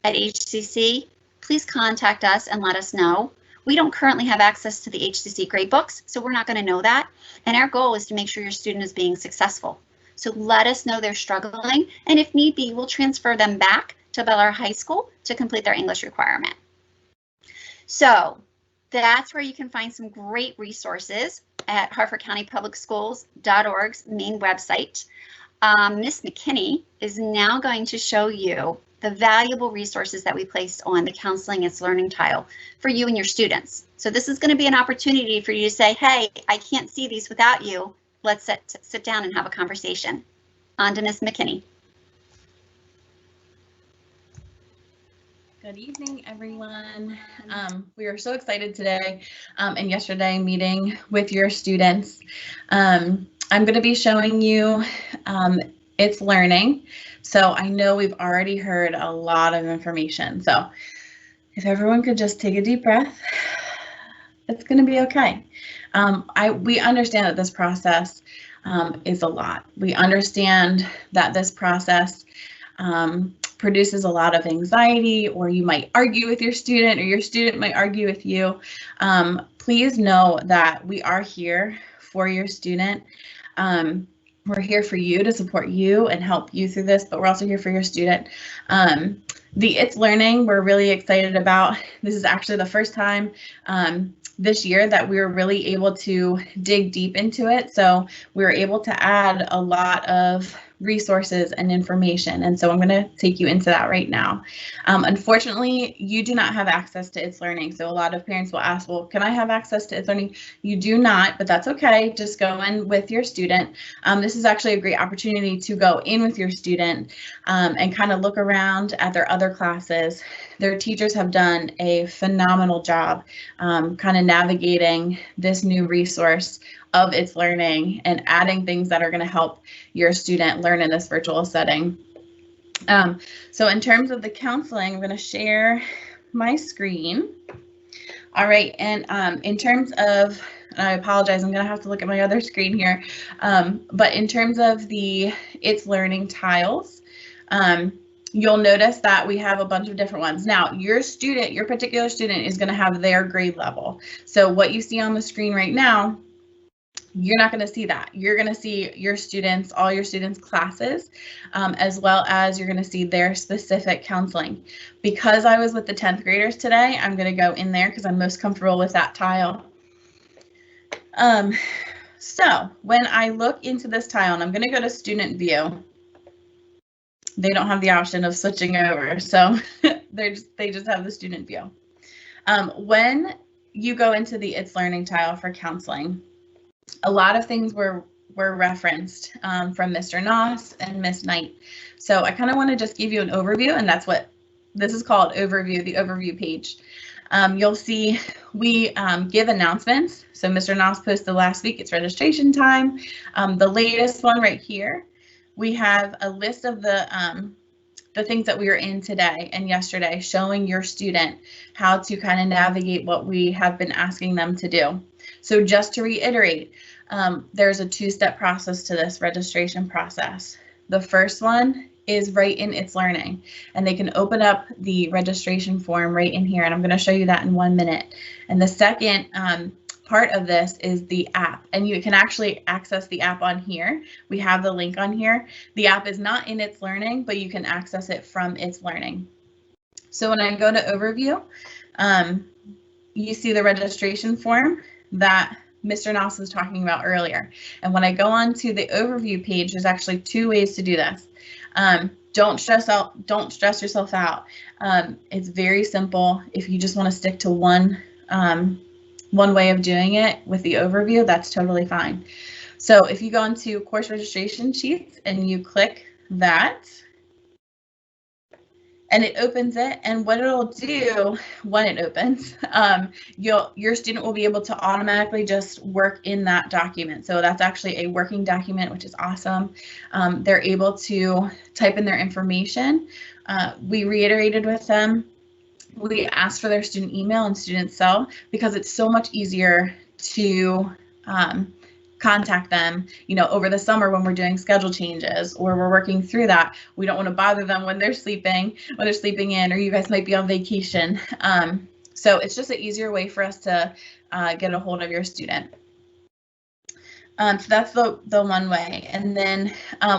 at HCC, please contact us and let us know. We don't currently have access to the HCC gradebooks, so we're not going to know that. And our goal is to make sure your student is being successful. So let us know they're struggling, and if need be, we'll transfer them back to Bel Air High School to complete their English requirement. So that's where you can find some great resources at HarfordCountyPublicSchools.org's main website. Miss McKinney is now going to show you the valuable resources that we placed on the Counseling It's Learning tile for you and your students. So this is going to be an opportunity for you to say, hey, I can't see these without you. Let's sit down and have a conversation. On to Miss McKinney. Good evening, everyone. We are so excited today and yesterday meeting with your students. I'm going to be showing you It's Learning. So I know we've already heard a lot of information. So if everyone could just take a deep breath, it's going to be okay. We understand that this process is a lot. We understand that this process produces a lot of anxiety, or you might argue with your student, or your student might argue with you. Please know that we are here for your student. We're here for you, to support you and help you through this, but we're also here for your student. The It's Learning, we're really excited about. This is actually the first time this year that we were really able to dig deep into it. So we were able to add a lot of resources and information. And so I'm going to take you into that right now. Unfortunately, you do not have access to It's Learning. So a lot of parents will ask, well, can I have access to It's Learning? You do not, but that's okay. Just go in with your student. This is actually a great opportunity to go in with your student and kind of look around at their other classes. Their teachers have done a phenomenal job kind of navigating this new resource of It's Learning and adding things that are going to help your student learn in this virtual setting. So in terms of the counseling, I'm going to share my screen. All right, and in terms of, and I apologize, I'm going to have to look at my other screen here, but in terms of the It's Learning tiles, you'll notice that we have a bunch of different ones. Now, your student, your particular student is going to have their grade level. So what you see on the screen right now, you're not going to see that. You're going to see your students, all your students' classes, as well as you're going to see their specific counseling. Because I was with the 10th graders today, I'm going to go in there because I'm most comfortable with that tile. So when I look into this tile, and I'm going to go to student view, they don't have the option of switching over, so they just have the student view. When you go into the It's Learning tile for counseling, a lot of things were referenced from Mr. Noss and Miss Knight. So I kind of want to just give you an overview, and that's what this is called, overview, the overview page. You'll see we give announcements. So Mr. Noss posted last week, it's registration time. The latest one right here, we have a list of the things that we were in today and yesterday, showing your student how to kind of navigate what we have been asking them to do. So just to reiterate, there's a two-step process to this registration process. The first one is right in It's Learning, and they can open up the registration form right in here, and I'm going to show you that in 1 minute. And the second part of this is the app, and you can actually access the app on here. We have the link on here. The app is not in It's Learning, but you can access it from It's Learning. So when I go to Overview, you see the registration form that Mr. Noss was talking about earlier. And when I go on to the Overview page, there's actually 2 ways to do this. Don't stress yourself out. It's very simple. If you just want to stick to one way of doing it with the overview, that's totally fine. So if you go into course registration sheets and you click that, and it opens it, and what it'll do when it opens, your student will be able to automatically just work in that document. So that's actually a working document, which is awesome. They're able to type in their information. We reiterated with them, we asked for their student email and student cell because it's so much easier to contact them, over the summer when we're doing schedule changes or we're working through that. We don't want to bother them when they're sleeping in, or you guys might be on vacation. So it's just an easier way for us to get a hold of your student. So that's the one way. And then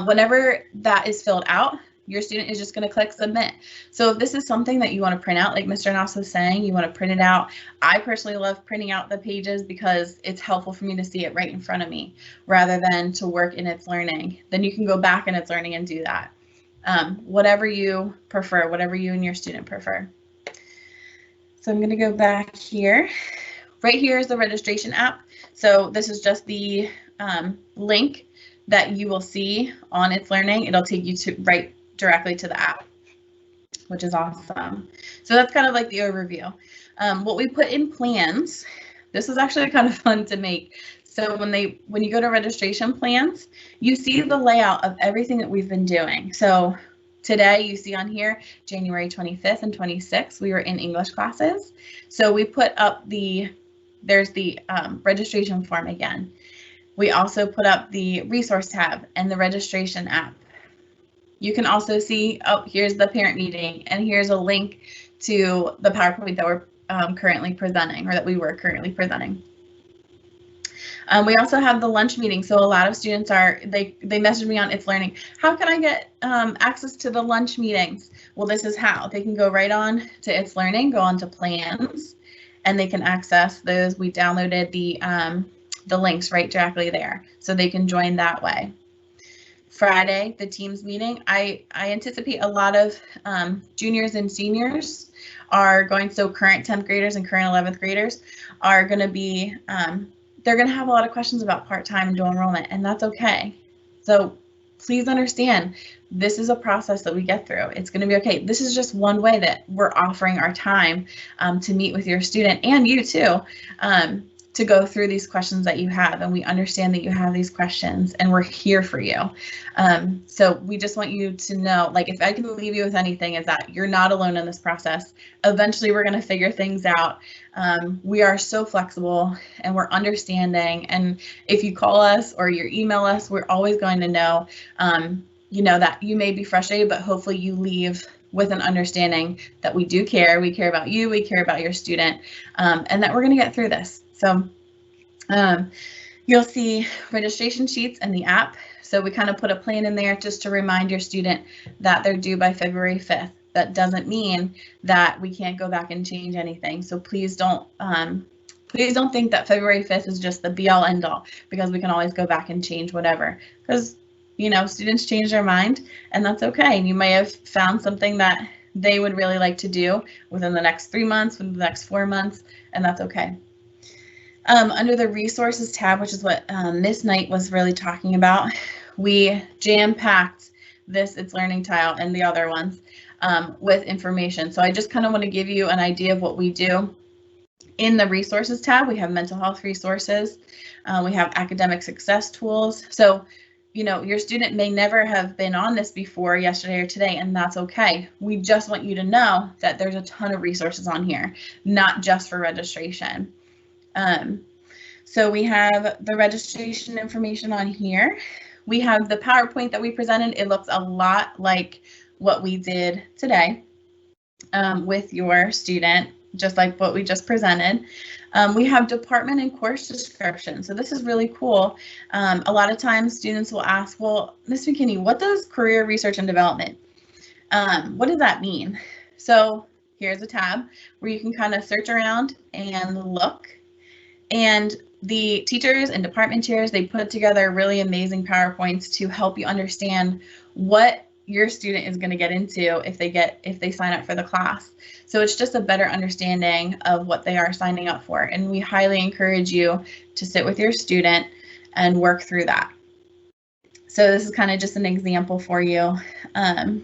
whenever that is filled out, your student is just going to click submit. So if this is something that you want to print out, like Mr. Noss was saying, you want to print it out. I personally love printing out the pages because it's helpful for me to see it right in front of me rather than to work in It's Learning. Then you can go back in It's Learning and do that. Whatever you prefer, whatever you and your student prefer. So I'm going to go back here. Right here is the registration app. So this is just the link that you will see on It's Learning. It'll take you to directly to the app, which is awesome. So that's kind of like the overview. What we put in plans, this is actually kind of fun to make. So when you go to registration plans, you see the layout of everything that we've been doing. So today you see on here, January 25th and 26th, we were in English classes. So we put up there's the registration form again. We also put up the resource tab and the registration app. You can also see, here's the parent meeting, and here's a link to the PowerPoint that we're currently presenting, or that we were currently presenting. We also have the lunch meeting. So a lot of students they message me on It's Learning. How can I get access to the lunch meetings? Well, this is how. They can go right on to It's Learning, go on to plans, and they can access those. We downloaded the links right directly there, so they can join that way. Friday, the Teams meeting. I anticipate a lot of juniors and seniors are going, so current 10th graders and current 11th graders are going to be, they're going to have a lot of questions about part-time and dual enrollment, and that's okay. So please understand, this is a process that we get through. It's going to be okay. This is just one way that we're offering our time to meet with your student, and you too, to go through these questions that you have, and we understand that you have these questions and we're here for you. So we just want you to know, like, if I can leave you with anything, is that you're not alone in this process. Eventually we're going to figure things out. We are so flexible and we're understanding, and if you call us or you email us, we're always going to know, that you may be frustrated, but hopefully you leave with an understanding that we do care. We care about you, we care about your student, and that we're going to get through this. So you'll see registration sheets and the app. So we kind of put a plan in there just to remind your student that they're due by February 5th. That doesn't mean that we can't go back and change anything. So please don't think that February 5th is just the be all end all, because we can always go back and change whatever, because students change their mind, and that's okay. And you may have found something that they would really like to do within the next 3 months, within the next 4 months, and that's okay. Under the resources tab, which is what Miss Knight was really talking about, we jam-packed this It's Learning tile and the other ones with information. So I just kind of want to give you an idea of what we do. In the resources tab, we have mental health resources. We have academic success tools. So, you know, your student may never have been on this before, yesterday or today, and that's okay. We just want you to know that there's a ton of resources on here, not just for registration. So we have the registration information on here. We have the PowerPoint that we presented. It looks a lot like what we did today with your student, just like what we just presented. We have department and course description. So this is really cool. A lot of times students will ask, well, Ms. McKinney, what does career research and development? What does that mean? So here's a tab where you can kind of search around and look. And the teachers and department chairs, they put together really amazing PowerPoints to help you understand what your student is going to get into if they sign up for the class. So it's just a better understanding of what they are signing up for. And we highly encourage you to sit with your student and work through that. So this is kind of just an example for you. I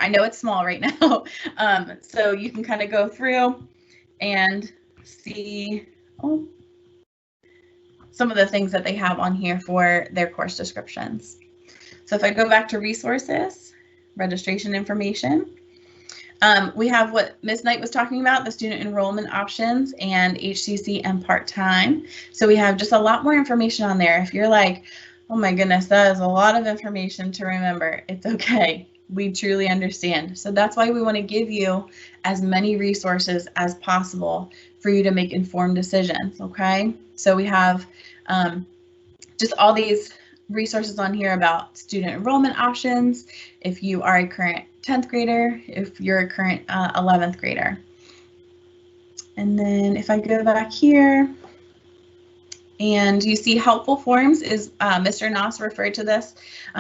know it's small right now. So you can kind of go through and see some of the things that they have on here for their course descriptions. So if I go back to resources, registration information, we have what Ms. Knight was talking about, the student enrollment options and HCC and part-time. So we have just a lot more information on there. If you're like, oh my goodness, that is a lot of information to remember, it's okay. We truly understand. So that's why we want to give you as many resources as possible for you to make informed decisions, okay? So we have just all these resources on here about student enrollment options, if you are a current 10th grader, if you're a current 11th grader. And then if I go back here, and you see helpful forms is Mr. Noss referred to this.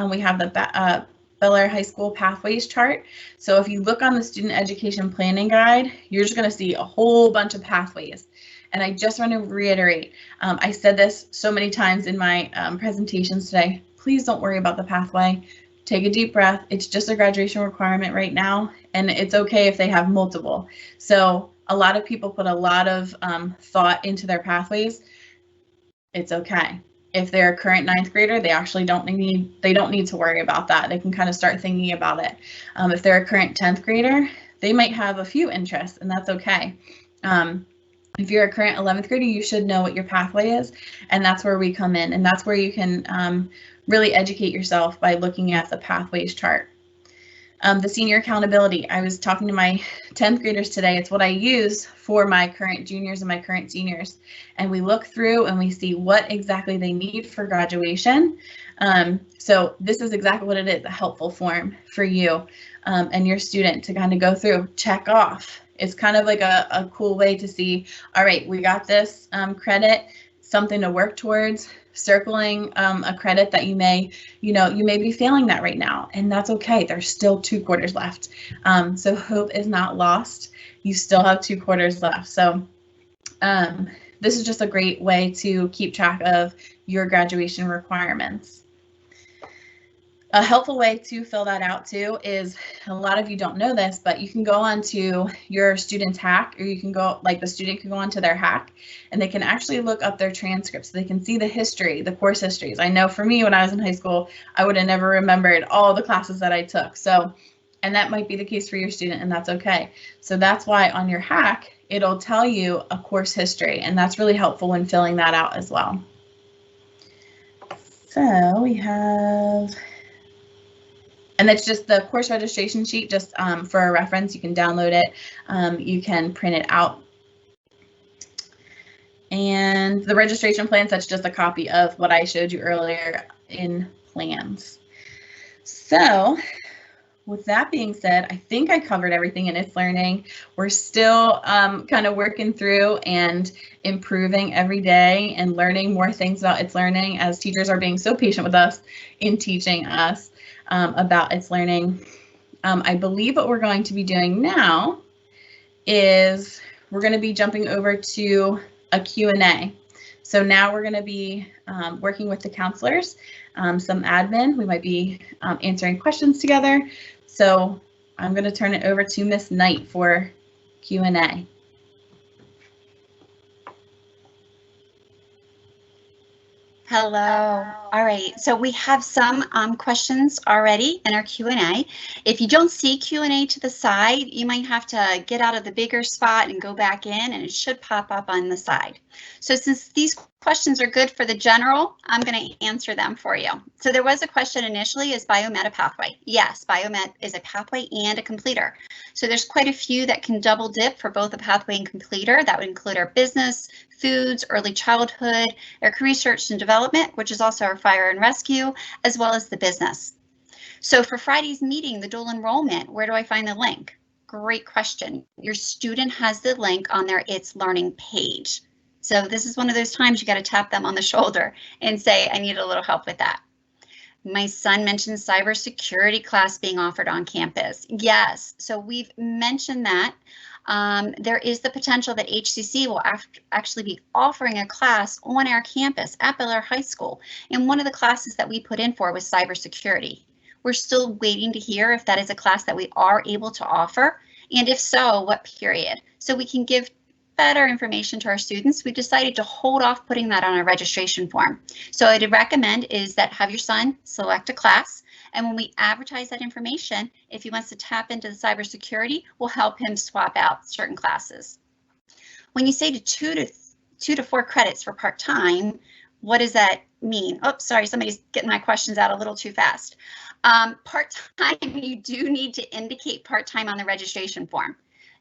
We have the Bel Air High School Pathways chart. So if you look on the Student Education Planning Guide, you're just going to see a whole bunch of pathways. And I just want to reiterate, I said this so many times in my presentations today, please don't worry about the pathway. Take a deep breath. It's just a graduation requirement right now, and it's okay if they have multiple. So a lot of people put a lot of thought into their pathways. It's okay. If they're a current 9th grader, they actually don't need to worry about that. They can kind of start thinking about it. If they're a current 10th grader, they might have a few interests, and that's okay. If you're a current 11th grader, you should know what your pathway is, and that's where we come in, and that's where you can really educate yourself by looking at the pathways chart. The senior accountability, I was talking to my 10th graders today. It's what I use for my current juniors and my current seniors. And we look through and we see what exactly they need for graduation. So this is exactly what it is, a helpful form for you and your student to kind of go through, check off. It's kind of like a cool way to see, all right, we got this credit, something to work towards. Circling a credit that you may be failing that right now, and that's okay. There's still 2 quarters left. So hope is not lost. You still have 2 quarters left. So this is just a great way to keep track of your graduation requirements. A helpful way to fill that out too is, a lot of you don't know this, but you can go onto your student's hack, or you can go, like the student can go onto their hack and they can actually look up their transcripts. So they can see the history, the course histories. I know for me, when I was in high school, I would have never remembered all the classes that I took. So, and that might be the case for your student, and that's okay. So that's why on your hack, it'll tell you a course history, and that's really helpful when filling that out as well. So we have, and that's just the course registration sheet, just for a reference. You can download it, you can print it out. And the registration plans, that's just a copy of what I showed you earlier in plans. So with that being said, I think I covered everything in It's Learning. We're still kind of working through and improving every day and learning more things about It's Learning, as teachers are being so patient with us in teaching us about It's Learning. I believe what we're going to be doing now is we're going to be jumping over to a Q&A. So now we're going to be working with the counselors, some admin. We might be answering questions together. So I'm going to turn it over to Miss Knight for Q&A. Hello. All right, so we have some questions already in our Q&A. If you don't see Q&A to the side, you might have to get out of the bigger spot and go back in, and it should pop up on the side. So since these questions are good for the general, I'm going to answer them for you. So there was a question initially, is biomed a pathway? Yes, biomed is a pathway and a completer. So there's quite a few that can double dip for both a pathway and completer. That would include our business, foods, early childhood, our research and development, which is also our fire and rescue, as well as the business. So for Friday's meeting, the dual enrollment, where do I find the link? Great question. Your student has the link on their It's Learning page. So this is one of those times you got to tap them on the shoulder and say, I need a little help with that. My son mentioned cybersecurity class being offered on campus. Yes, so we've mentioned that. There is the potential that HCC will actually be offering a class on our campus at Bel Air High School. And one of the classes that we put in for was cybersecurity. We're still waiting to hear if that is a class that we are able to offer, and if so, what period. So we can give better information to our students. We decided to hold off putting that on our registration form. So what I'd recommend is that have your son select a class, and when we advertise that information, if he wants to tap into the cybersecurity, we'll help him swap out certain classes. When you say two to 4 credits for part-time, what does that mean? Oh, sorry, somebody's getting my questions out a little too fast. Part-time, you do need to indicate part-time on the registration form.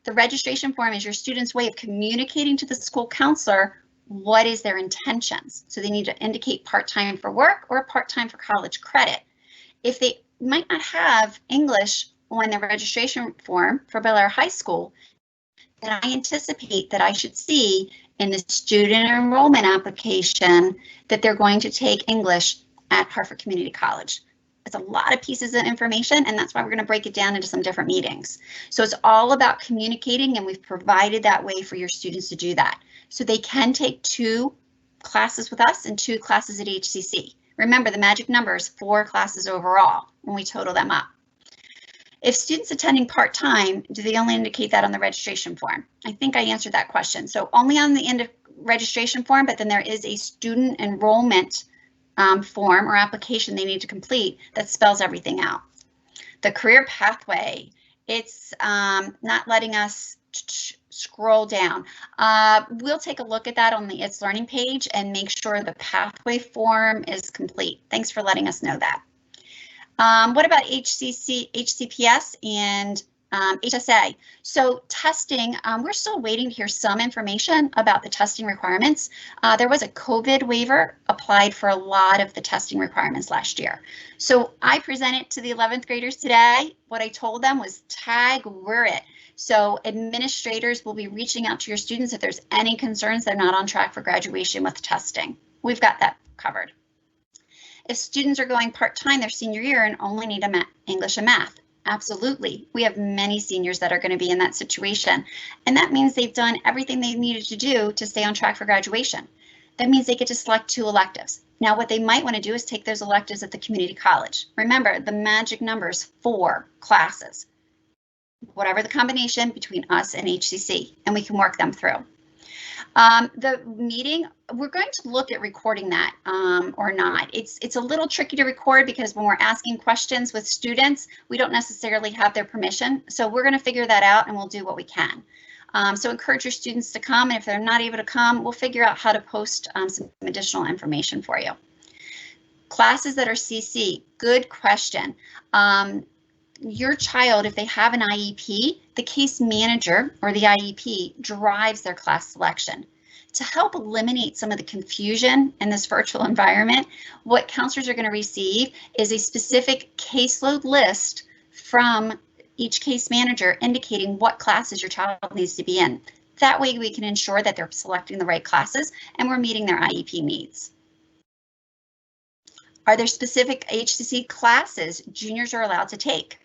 The registration form is your student's way of communicating to the school counselor what is their intentions. So they need to indicate part-time for work or part-time for college credit. If they might not have English on their registration form for Bel Air High School, then I anticipate that I should see in the student enrollment application that they're going to take English at Hartford Community College. It's a lot of pieces of information, and that's why we're going to break it down into some different meetings. So it's all about communicating, and we've provided that way for your students to do that. So they can take 2 classes with us and 2 classes at HCC. Remember, the magic number is 4 classes overall when we total them up. If students attending part-time, do they only indicate that on the registration form? I think I answered that question. So only on the end of registration form, but then there is a student enrollment form or application they need to complete that spells everything out. The career pathway, it's not letting us scroll down. We'll take a look at that on the It's Learning page and make sure the pathway form is complete. Thanks for letting us know that. What about HCPS and HSA? So testing, we're still waiting to hear some information about the testing requirements. There was a COVID waiver applied for a lot of the testing requirements last year. So I presented to the 11th graders today. What I told them was tag, we're it. So administrators will be reaching out to your students if there's any concerns they're not on track for graduation with testing. We've got that covered. If students are going part-time their senior year and only need English and math, absolutely. We have many seniors that are going to be in that situation, and that means they've done everything they needed to do to stay on track for graduation. That means they get to select 2 electives. Now, what they might want to do is take those electives at the community college. Remember, the magic number is 4 classes, whatever the combination between us and HCC, and we can work them through. The meeting, we're going to look at recording that or not. It's a little tricky to record because when we're asking questions with students, we don't necessarily have their permission. So we're going to figure that out and we'll do what we can. So encourage your students to come, and if they're not able to come, we'll figure out how to post some additional information for you. Classes that are CC, good question. Your child, if they have an IEP, the case manager or the IEP drives their class selection. To help eliminate some of the confusion in this virtual environment, what counselors are going to receive is a specific caseload list from each case manager indicating what classes your child needs to be in. That way we can ensure that they're selecting the right classes and we're meeting their IEP needs. Are there specific HCC classes juniors are allowed to take?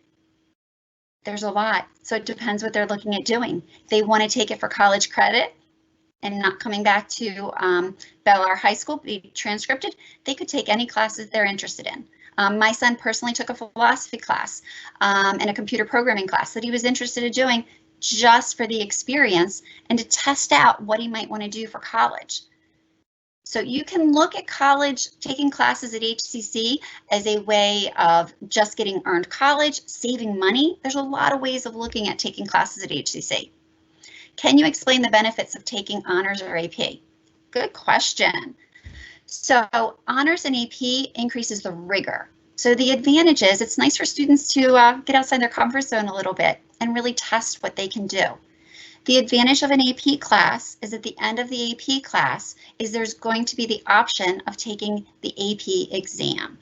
There's a lot, so it depends what they're looking at doing. If they want to take it for college credit and not coming back to Bel Air High School, be transcripted, they could take any classes they're interested in. My son personally took a philosophy class and a computer programming class that he was interested in doing just for the experience and to test out what he might want to do for college. So you can look at college, taking classes at HCC as a way of just getting earned college, saving money. There's a lot of ways of looking at taking classes at HCC. Can you explain the benefits of taking honors or AP? Good question. So honors and AP increases the rigor. So the advantage is it's nice for students to get outside their comfort zone a little bit and really test what they can do. The advantage of an AP class is at the end of the AP class is there's going to be the option of taking the AP exam.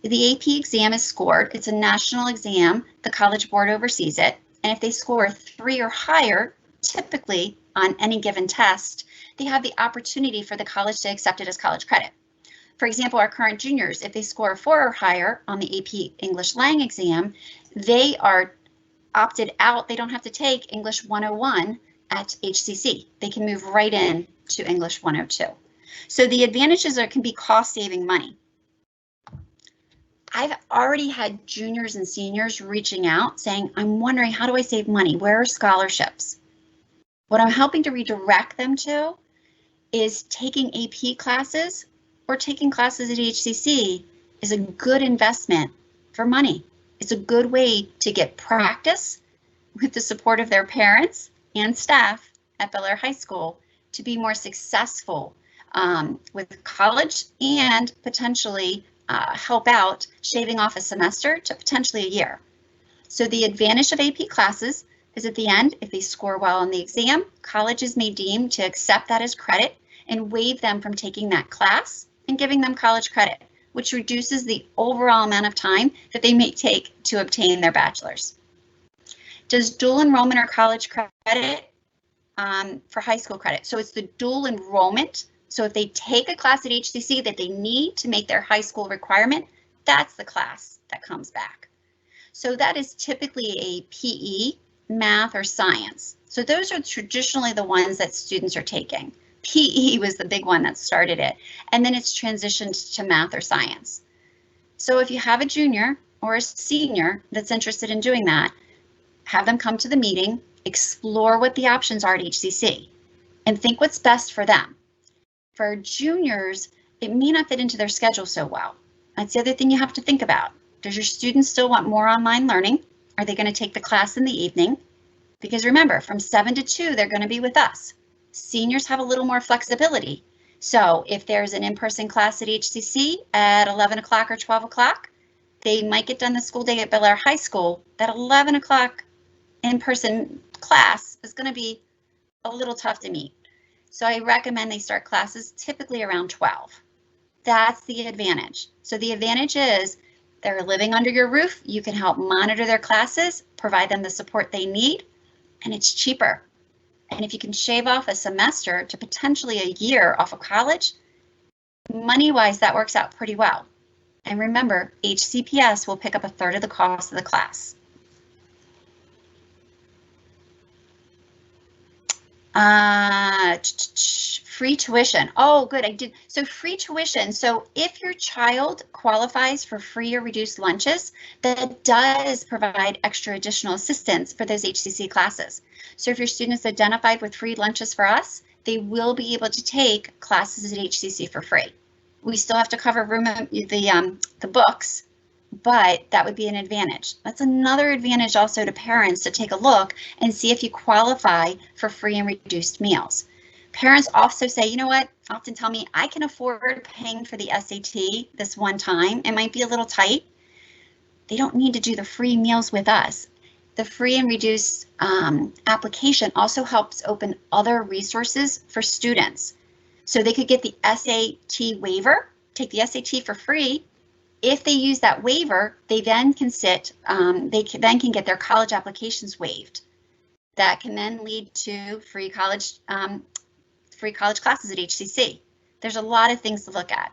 The AP exam is scored. It's a national exam. The College Board oversees it. And if they score 3 or higher, typically on any given test, they have the opportunity for the college to accept it as college credit. For example, our current juniors, if they score 4 or higher on the AP English Lang exam, they are opted out. They don't have to take English 101 at HCC. They can move right in to English 102. So the advantages are, can be cost saving money. I've already had juniors and seniors reaching out saying, I'm wondering, how do I save money? Where are scholarships? What I'm helping to redirect them to is taking AP classes or taking classes at HCC is a good investment for money. It's a good way to get practice with the support of their parents and staff at Bel Air High School to be more successful with college and potentially help out shaving off a semester to potentially a year. So the advantage of AP classes is at the end, if they score well on the exam, colleges may deem to accept that as credit and waive them from taking that class and giving them college credit, which reduces the overall amount of time that they may take to obtain their bachelor's. Does dual enrollment or college credit for high school credit? So it's the dual enrollment. So if they take a class at HCC that they need to make their high school requirement, that's the class that comes back. So that is typically a PE, math, or science. So those are traditionally the ones that students are taking. PE was the big one that started it, and then it's transitioned to math or science. So if you have a junior or a senior that's interested in doing that, have them come to the meeting, explore what the options are at HCC, and think what's best for them. For juniors, it may not fit into their schedule so well. That's the other thing you have to think about. Does your student still want more online learning? Are they going to take the class in the evening? Because remember, from 7 to 2, they're going to be with us. Seniors have a little more flexibility. So if there's an in-person class at HCC at 11 o'clock or 12 o'clock, they might get done the school day at Bel Air High School. That 11 o'clock in-person class is going to be a little tough to meet. So I recommend they start classes typically around 12. That's the advantage. So the advantage is they're living under your roof. You can help monitor their classes, provide them the support they need, and it's cheaper. And if you can shave off a semester to potentially a year off of college, money-wise, that works out pretty well. And remember, HCPS will pick up 1/3 of the cost of the class. Free tuition. Oh, good. I did. So free tuition. So if your child qualifies for free or reduced lunches, that does provide extra additional assistance for those HCC classes. So if your student is identified with free lunches for us, they will be able to take classes at HCC for free. We still have to cover the books, but that would be an advantage. That's another advantage also to parents to take a look and see if you qualify for free and reduced meals. Parents also say, you know what, often tell me I can afford paying for the SAT this one time. It might be a little tight. They don't need to do the free meals with us. The free and reduced application also helps open other resources for students. So they could get the SAT waiver, take the SAT for free. If they use that waiver, they then can then can get their college applications waived. That can then lead to free college classes at HCC. There's a lot of things to look at.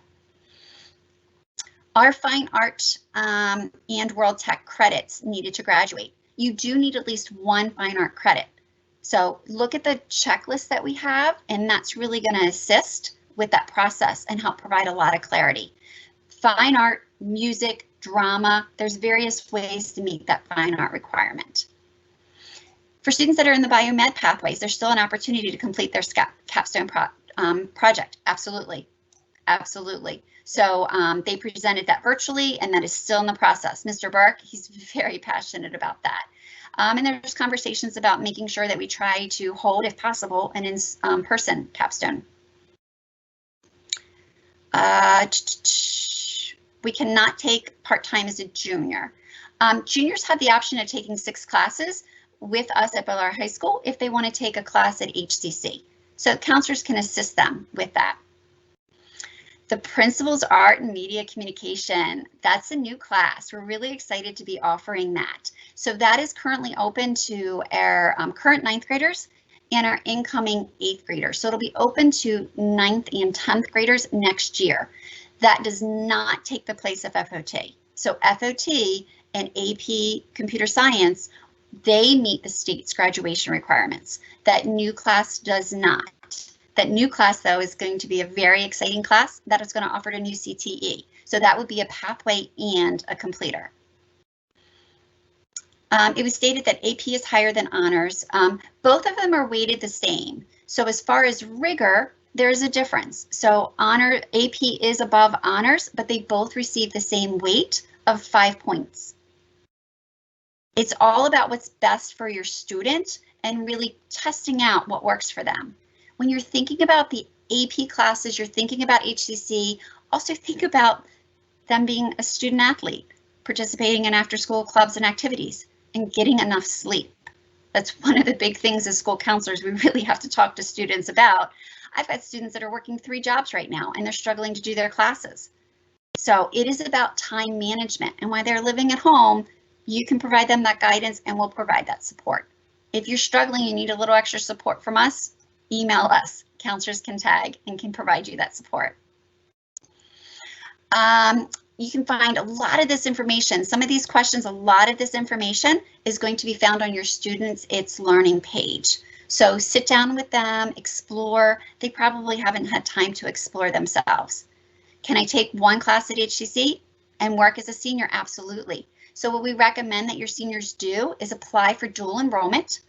Are fine art and world tech credits needed to graduate? You do need at least one fine art credit. So look at the checklist that we have, and that's really going to assist with that process and help provide a lot of clarity. Fine art, music, drama. There's various ways to meet that fine art requirement. For students that are in the biomed pathways, there's still an opportunity to complete their capstone project. Absolutely. Absolutely. So they presented that virtually, and that is still in the process. Mr. Burke, he's very passionate about that. And there's conversations about making sure that we try to hold, if possible, an in-person capstone. We cannot take part-time as a junior. Juniors have the option of taking 6 classes with us at Bel Air High School if they want to take a class at HCC. So counselors can assist them with that. The Principal's Art and Media Communication, that's a new class. We're really excited to be offering that. So that is currently open to our current 9th graders and our incoming 8th graders. So it'll be open to 9th and 10th graders next year. That does not take the place of FOT. So FOT and AP Computer Science, they meet the state's graduation requirements. That new class does not. That new class, though, is going to be a very exciting class that is going to offer a new CTE. So that would be a pathway and a completer. It was stated that AP is higher than honors. Both of them are weighted the same. So as far as rigor, there's a difference. So AP is above honors, but they both receive the same weight of 5 points. It's all about what's best for your student and really testing out what works for them. When you're thinking about the AP classes, you're thinking about HCC, also think about them being a student athlete, participating in after-school clubs and activities, and getting enough sleep. That's one of the big things as school counselors we really have to talk to students about. I've got students that are working 3 jobs right now, and they're struggling to do their classes. So it is about time management, and while they're living at home, you can provide them that guidance and we'll provide that support. If you're struggling and need a little extra support from us, email us. Counselors can tag and can provide you that support. You can find a lot of this information. Some of these questions, a lot of this information is going to be found on your students' It's Learning page. So sit down with them, explore. They probably haven't had time to explore themselves. Can I take 1 class at HCC and work as a senior? Absolutely. So what we recommend that your seniors do is apply for dual enrollment.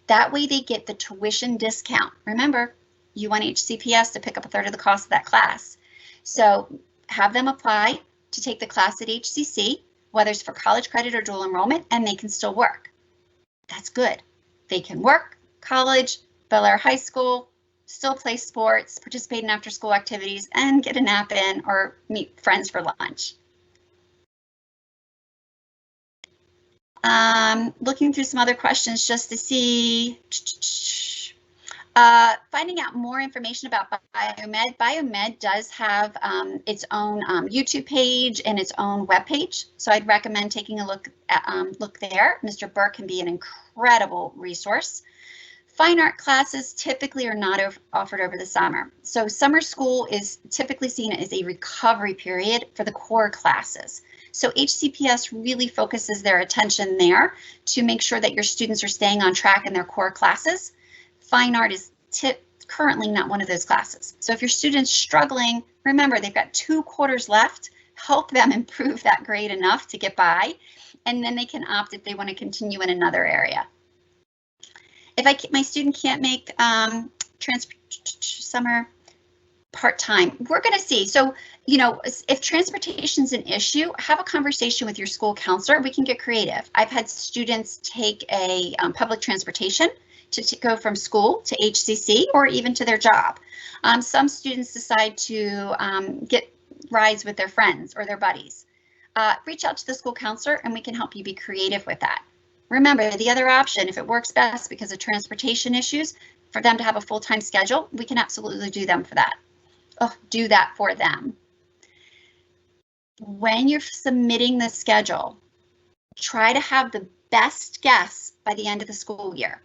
That way they get the tuition discount. Remember, you want HCPS to pick up 1/3 of the cost of that class. So have them apply to take the class at HCC, whether it's for college credit or dual enrollment, and they can still work. That's good. They can work, college, Bel Air High School, still play sports, participate in after-school activities, and get a nap in or meet friends for lunch. Looking through some other questions just to see, finding out more information about Biomed. Biomed does have its own YouTube page and its own web page, so I'd recommend taking a look there. Mr. Burke can be an incredible resource. Fine art classes typically are not offered over the summer. So summer school is typically seen as a recovery period for the core classes. So HCPS really focuses their attention there to make sure that your students are staying on track in their core classes. Fine art is currently not one of those classes. So if your student's struggling, remember they've got 2 quarters left. Help them improve that grade enough to get by, and then they can opt if they want to continue in another area. If my student can't make summer part-time, we're going to see. So, you know, if transportation is an issue, have a conversation with your school counselor. We can get creative. I've had students take a public transportation to go from school to HCC or even to their job. Some students decide to get rides with their friends or their buddies. Reach out to the school counselor and we can help you be creative with that. Remember, the other option, if it works best because of transportation issues, for them to have a full-time schedule, we can absolutely do that for them. When you're submitting the schedule, try to have the best guess by the end of the school year.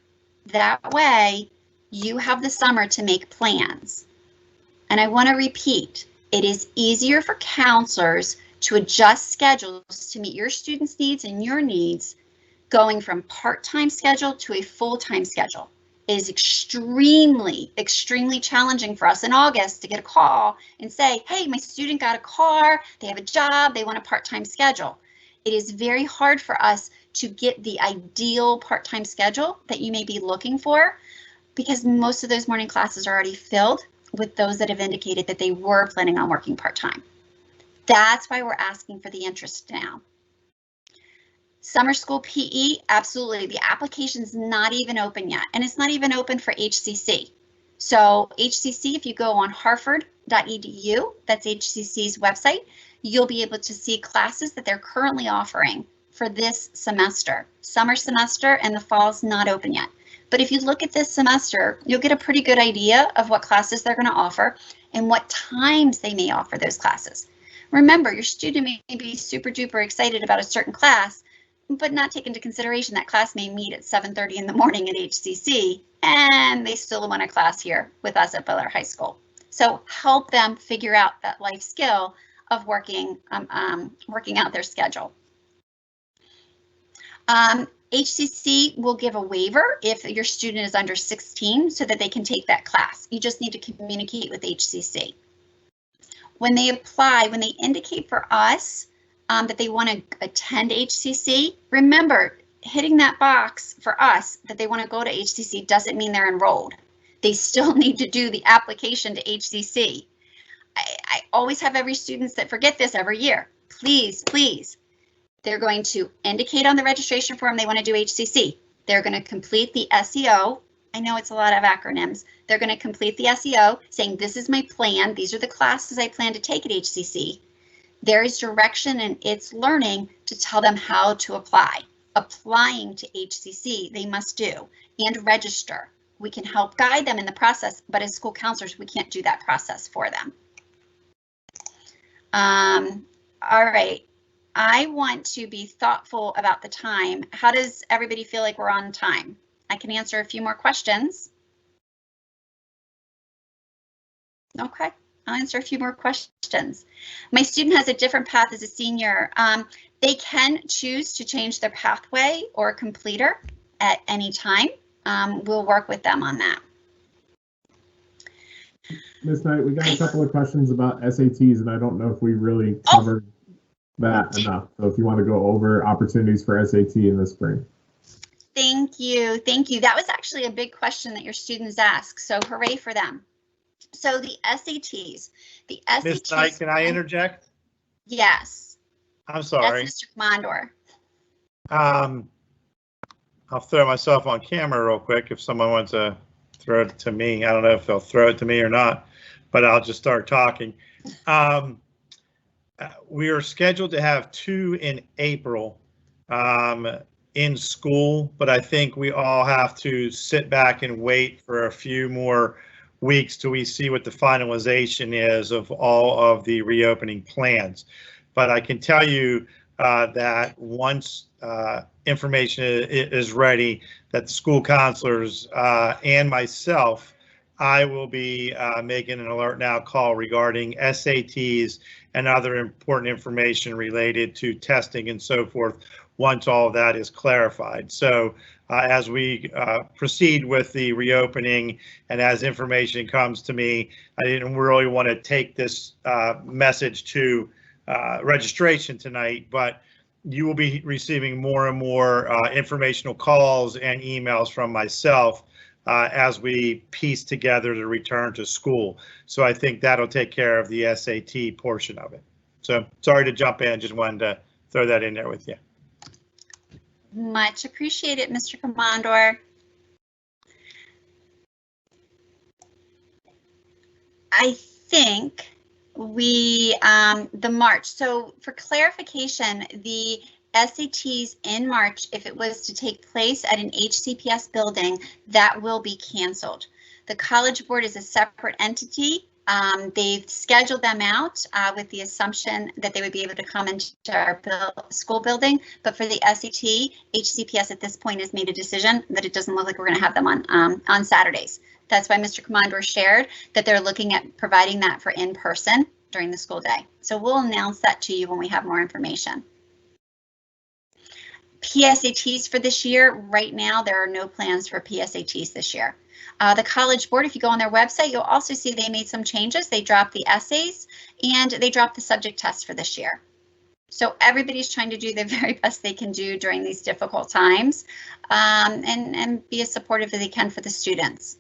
That way, you have the summer to make plans. And I want to repeat, it is easier for counselors to adjust schedules to meet your students' needs and your needs going from part-time schedule to a full-time schedule. It is extremely, extremely challenging for us in August to get a call and say, hey, my student got a car, they have a job, they want a part-time schedule. It is very hard for us to get the ideal part-time schedule that you may be looking for, because most of those morning classes are already filled with those that have indicated that they were planning on working part-time. That's why we're asking for the interest now. Summer school PE, absolutely. The application's not even open yet, and it's not even open for HCC. So HCC, if you go on harvard.edu, that's HCC's website, you'll be able to see classes that they're currently offering for this semester. Summer semester and the fall's not open yet. But if you look at this semester, you'll get a pretty good idea of what classes they're going to offer and what times they may offer those classes. Remember, your student may be super duper excited about a certain class, but not take into consideration that class may meet at 7:30 in the morning at HCC, and they still want a class here with us at Bel Air High School. So help them figure out that life skill of working out their schedule. HCC will give a waiver if your student is under 16 so that they can take that class. You just need to communicate with HCC. When they apply, when they indicate for us that they want to attend HCC, remember, hitting that box for us that they want to go to HCC doesn't mean they're enrolled. They still need to do the application to HCC. I always have every student that forget this every year. Please, please. They're going to indicate on the registration form they want to do HCC. They're going to complete the SEO. I know it's a lot of acronyms. They're going to complete the SEO saying, this is my plan. These are the classes I plan to take at HCC. There is direction in its learning to tell them how to apply. Applying to HCC, they must do, and register. We can help guide them in the process, but as school counselors, we can't do that process for them. All right, I want to be thoughtful about the time. How does everybody feel like we're on time? I can answer a few more questions. Okay, I'll answer a few more questions. My student has a different path as a senior. They can choose to change their pathway or completer at any time. We'll work with them on that. Ms. Knight, we got a couple of questions about SATs, and I don't know if we really covered that enough. So if you want to go over opportunities for SAT in the spring. Thank you. Thank you. That was actually a big question that your students asked. So hooray for them. So the SATs. Ms. Knight, can I interject? Yes. I'm sorry. That's Mr. Commandor. I'll throw myself on camera real quick if someone wants to throw it to me. I don't know if they'll throw it to me or not, but I'll just start talking. We are scheduled to have 2 in April in school, but I think we all have to sit back and wait for a few more weeks till we see what the finalization is of all of the reopening plans. But I can tell you that once information is ready, that the school counselors and myself, I will be making an alert now call regarding SATs and other important information related to testing and so forth once all of that is clarified. So as we proceed with the reopening and as information comes to me, I didn't really want to take this message to registration tonight, but you will be receiving more and more informational calls and emails from myself as we piece together the return to school. So I think that'll take care of the SAT portion of it. So sorry to jump in, just wanted to throw that in there with you. Much appreciated, Mr. Commandor. I think the March. So for clarification, the SATs in March, if it was to take place at an HCPS building, that will be canceled. The College Board is a separate entity. They've scheduled them out with the assumption that they would be able to come into our school building. But for the SAT, HCPS at this point has made a decision that it doesn't look like we're going to have them on Saturdays. That's why Mr. Commandor shared that they're looking at providing that for in-person during the school day. So we'll announce that to you when we have more information. PSATs for this year, right now, there are no plans for PSATs this year. The College Board, if you go on their website, you'll also see they made some changes. They dropped the essays and they dropped the subject test for this year. So everybody's trying to do the very best they can do during these difficult times, and be as supportive as they can for the students.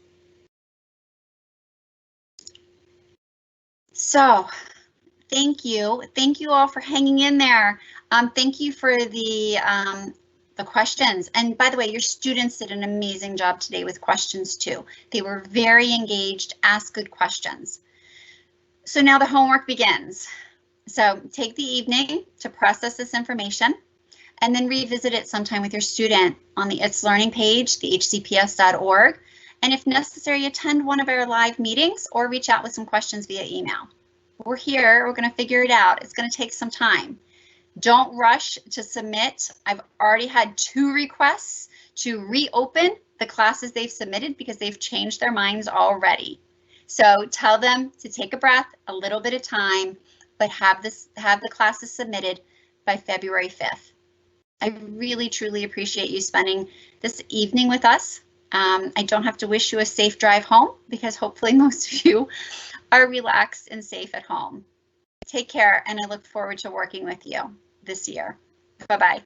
So thank you all for hanging in there. Thank you for the questions. And by the way, your students did an amazing job today with questions too. They were very engaged, asked good questions. So now the homework begins. So take the evening to process this information and then revisit it sometime with your student on the It's Learning page, the hcps.org. And if necessary, attend one of our live meetings or reach out with some questions via email. We're here, we're going to figure it out. It's going to take some time. Don't rush to submit. I've already had 2 requests to reopen the classes they've submitted because they've changed their minds already. So tell them to take a breath, a little bit of time, but have the classes submitted by February 5th. I really, truly appreciate you spending this evening with us. I don't have to wish you a safe drive home because hopefully most of you are relaxed and safe at home. Take care, and I look forward to working with you this year. Bye-bye.